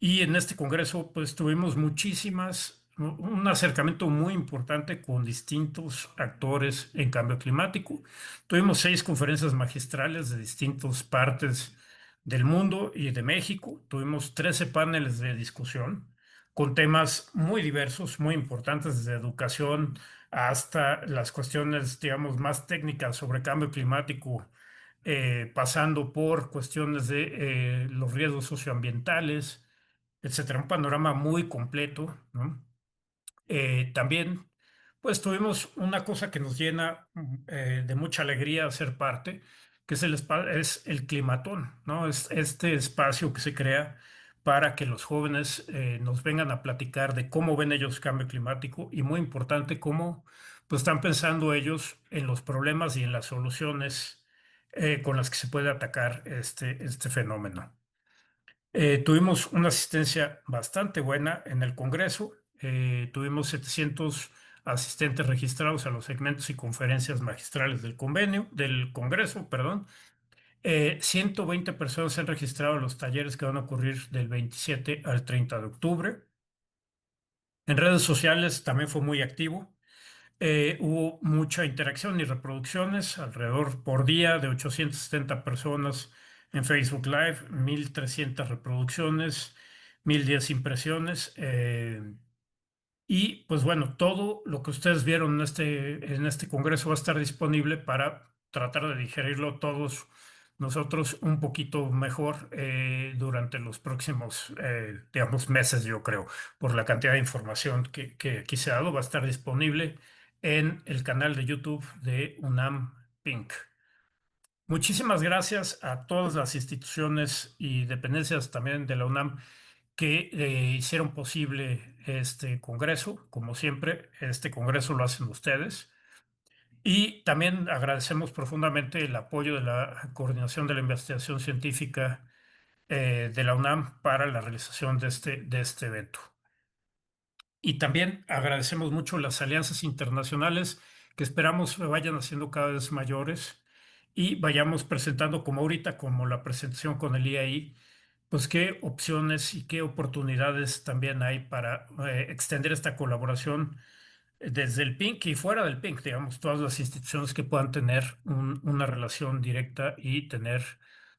Y en este congreso, pues tuvimos un acercamiento muy importante con distintos actores en cambio climático. Tuvimos 6 conferencias magistrales de distintas partes del mundo y de México. Tuvimos 13 paneles de discusión con temas muy diversos, muy importantes, desde educación hasta las cuestiones, digamos, más técnicas sobre cambio climático, pasando por cuestiones de los riesgos socioambientales, etcétera. Un panorama muy completo, ¿no? También, pues tuvimos una cosa que nos llena de mucha alegría ser parte, que es es el climatón, ¿no? Es este espacio que se crea para que los jóvenes nos vengan a platicar de cómo ven ellos el cambio climático y muy importante, cómo pues, están pensando ellos en los problemas y en las soluciones con las que se puede atacar este fenómeno. Tuvimos una asistencia bastante buena en el Congreso. Tuvimos 700 asistentes registrados a los segmentos y conferencias magistrales del Congreso, perdón. 120 personas se han registrado a los talleres que van a ocurrir del 27 al 30 de octubre. En redes sociales también fue muy activo. Hubo mucha interacción y reproducciones, alrededor por día de 870 personas en Facebook Live, 1.300 reproducciones, 1.010 impresiones. Y pues bueno, todo lo que ustedes vieron en este congreso va a estar disponible para tratar de digerirlo todos nosotros un poquito mejor durante los próximos, digamos, meses, yo creo, por la cantidad de información que aquí se ha dado. Va a estar disponible en el canal de YouTube de UNAM Pink. Muchísimas gracias a todas las instituciones y dependencias también de la UNAM que hicieron posible este congreso. Como siempre, este congreso lo hacen ustedes. Y también agradecemos profundamente el apoyo de la Coordinación de la Investigación Científica de la UNAM para la realización de este evento. Y también agradecemos mucho las alianzas internacionales que esperamos vayan haciendo cada vez mayores y vayamos presentando como ahorita, como la presentación con el IAI, pues qué opciones y qué oportunidades también hay para extender esta colaboración desde el PINC y fuera del PINC, digamos, todas las instituciones que puedan tener una relación directa y tener,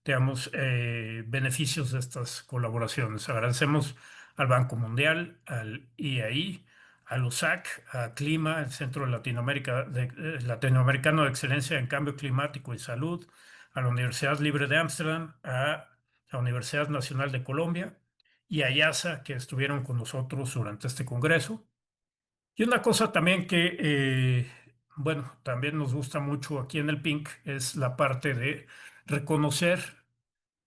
digamos, beneficios de estas colaboraciones. Agradecemos al Banco Mundial, al IAI, al USAC, a Clima, el Centro Latinoamericano de Excelencia en Cambio Climático y Salud, a la Universidad Libre de Ámsterdam, a la Universidad Nacional de Colombia y a IASA, que estuvieron con nosotros durante este congreso. Y una cosa también que, bueno, también nos gusta mucho aquí en el PINC es la parte de reconocer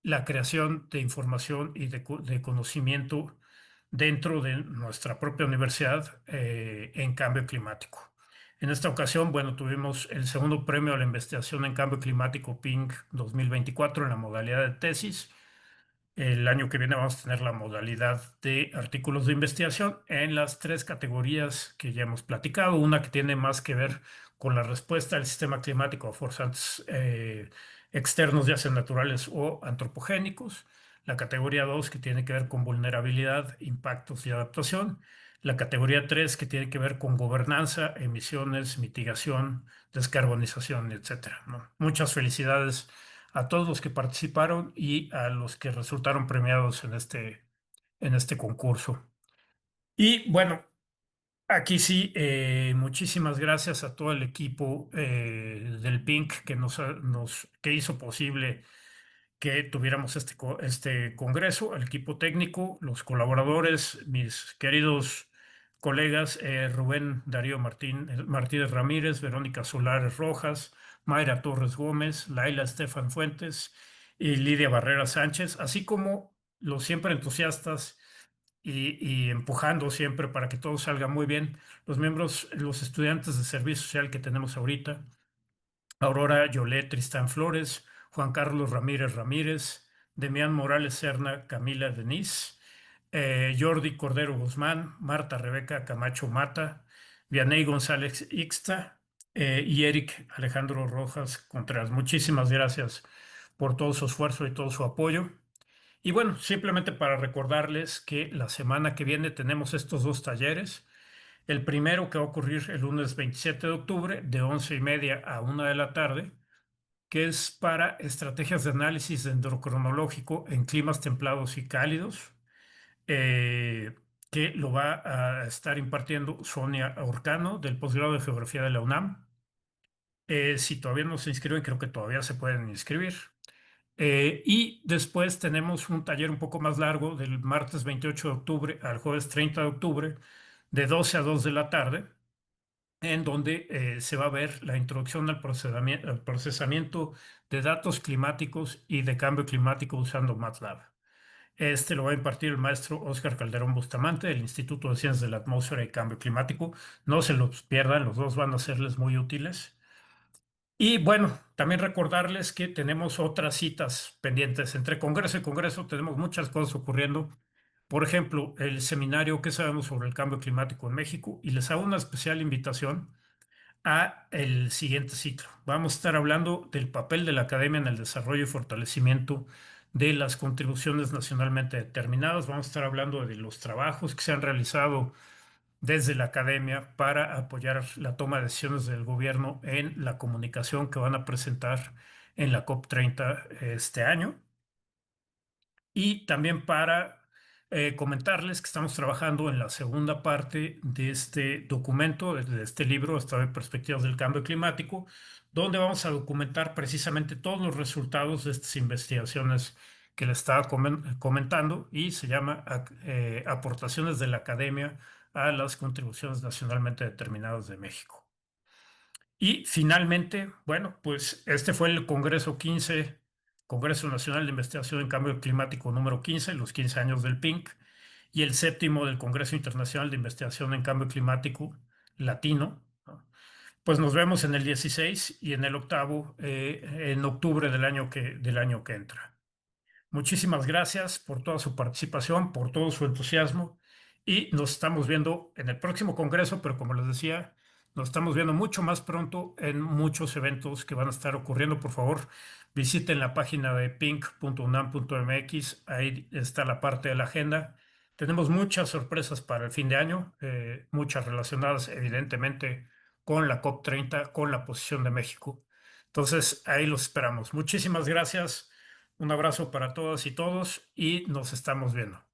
la creación de información y de conocimiento dentro de nuestra propia universidad en cambio climático. En esta ocasión, bueno, tuvimos el segundo premio a la investigación en cambio climático PINC 2024 en la modalidad de tesis. El año que viene vamos a tener la modalidad de artículos de investigación en las 3 categorías que ya hemos platicado. Una que tiene más que ver con la respuesta del sistema climático a forzantes externos, ya sean naturales o antropogénicos. La categoría 2, que tiene que ver con vulnerabilidad, impactos y adaptación. La categoría 3, que tiene que ver con gobernanza, emisiones, mitigación, descarbonización, etcétera, ¿no? Muchas felicidades a todos los que participaron y a los que resultaron premiados en este concurso. Y bueno, aquí sí, muchísimas gracias a todo el equipo del PINC que hizo posible que tuviéramos este congreso, el equipo técnico, los colaboradores, mis queridos colegas Rubén Darío Martínez Ramírez, Verónica Solares Rojas, Mayra Torres Gómez, Laila Estefan Fuentes y Lidia Barrera Sánchez, así como los siempre entusiastas y empujando siempre para que todo salga muy bien, los miembros, los estudiantes de servicio social que tenemos ahorita. Aurora Yolet Tristán Flores, Juan Carlos Ramírez Ramírez, Demián Morales Serna, Camila Denise, Jordi Cordero Guzmán, Marta Rebeca Camacho Mata, Vianey González Ixta y Eric Alejandro Rojas Contreras. Muchísimas gracias por todo su esfuerzo y todo su apoyo. Y bueno, simplemente para recordarles que la semana que viene tenemos estos dos talleres. El primero que va a ocurrir el lunes 27 de octubre de 11:30 a 1 de la tarde, que es para estrategias de análisis dendrocronológico en climas templados y cálidos, eh, que lo va a estar impartiendo Sonia Orcano del posgrado de Geografía de la UNAM. Si todavía no se inscriben, creo que todavía se pueden inscribir. Y después tenemos un taller un poco más largo del martes 28 de octubre al jueves 30 de octubre, de 12 a 2 de la tarde, en donde se va a ver la introducción al procesamiento de datos climáticos y de cambio climático usando MATLAB. Este lo va a impartir el maestro Óscar Calderón Bustamante del Instituto de Ciencias de la Atmósfera y Cambio Climático. No se los pierdan, los dos van a serles muy útiles. Y bueno, también recordarles que tenemos otras citas pendientes. Entre congreso y congreso tenemos muchas cosas ocurriendo. Por ejemplo, el seminario ¿Qué sabemos sobre el cambio climático en México? Y les hago una especial invitación a el siguiente ciclo. Vamos a estar hablando del papel de la academia en el desarrollo y fortalecimiento de las contribuciones nacionalmente determinadas. Vamos a estar hablando de los trabajos que se han realizado desde la academia para apoyar la toma de decisiones del gobierno en la comunicación que van a presentar en la COP30 este año. Y también para comentarles que estamos trabajando en la segunda parte de este documento, de este libro, esta de Perspectivas del Cambio Climático, donde vamos a documentar precisamente todos los resultados de estas investigaciones que les estaba comentando y se llama Aportaciones de la Academia a las contribuciones nacionalmente determinadas de México. Y finalmente, bueno, pues este fue el Congreso 15, Congreso Nacional de Investigación en Cambio Climático número 15, los 15 años del PINC, y el séptimo del Congreso Internacional de Investigación en Cambio Climático Latino, ¿no? Pues nos vemos en el 16 y en el octavo en octubre del año que entra. Muchísimas gracias por toda su participación, por todo su entusiasmo y nos estamos viendo en el próximo congreso, pero como les decía, nos estamos viendo mucho más pronto en muchos eventos que van a estar ocurriendo. Por favor, visiten la página de pink.unam.mx, ahí está la parte de la agenda. Tenemos muchas sorpresas para el fin de año, muchas relacionadas evidentemente con la COP30, con la posición de México. Entonces, ahí los esperamos. Muchísimas gracias. Un abrazo para todas y todos y nos estamos viendo.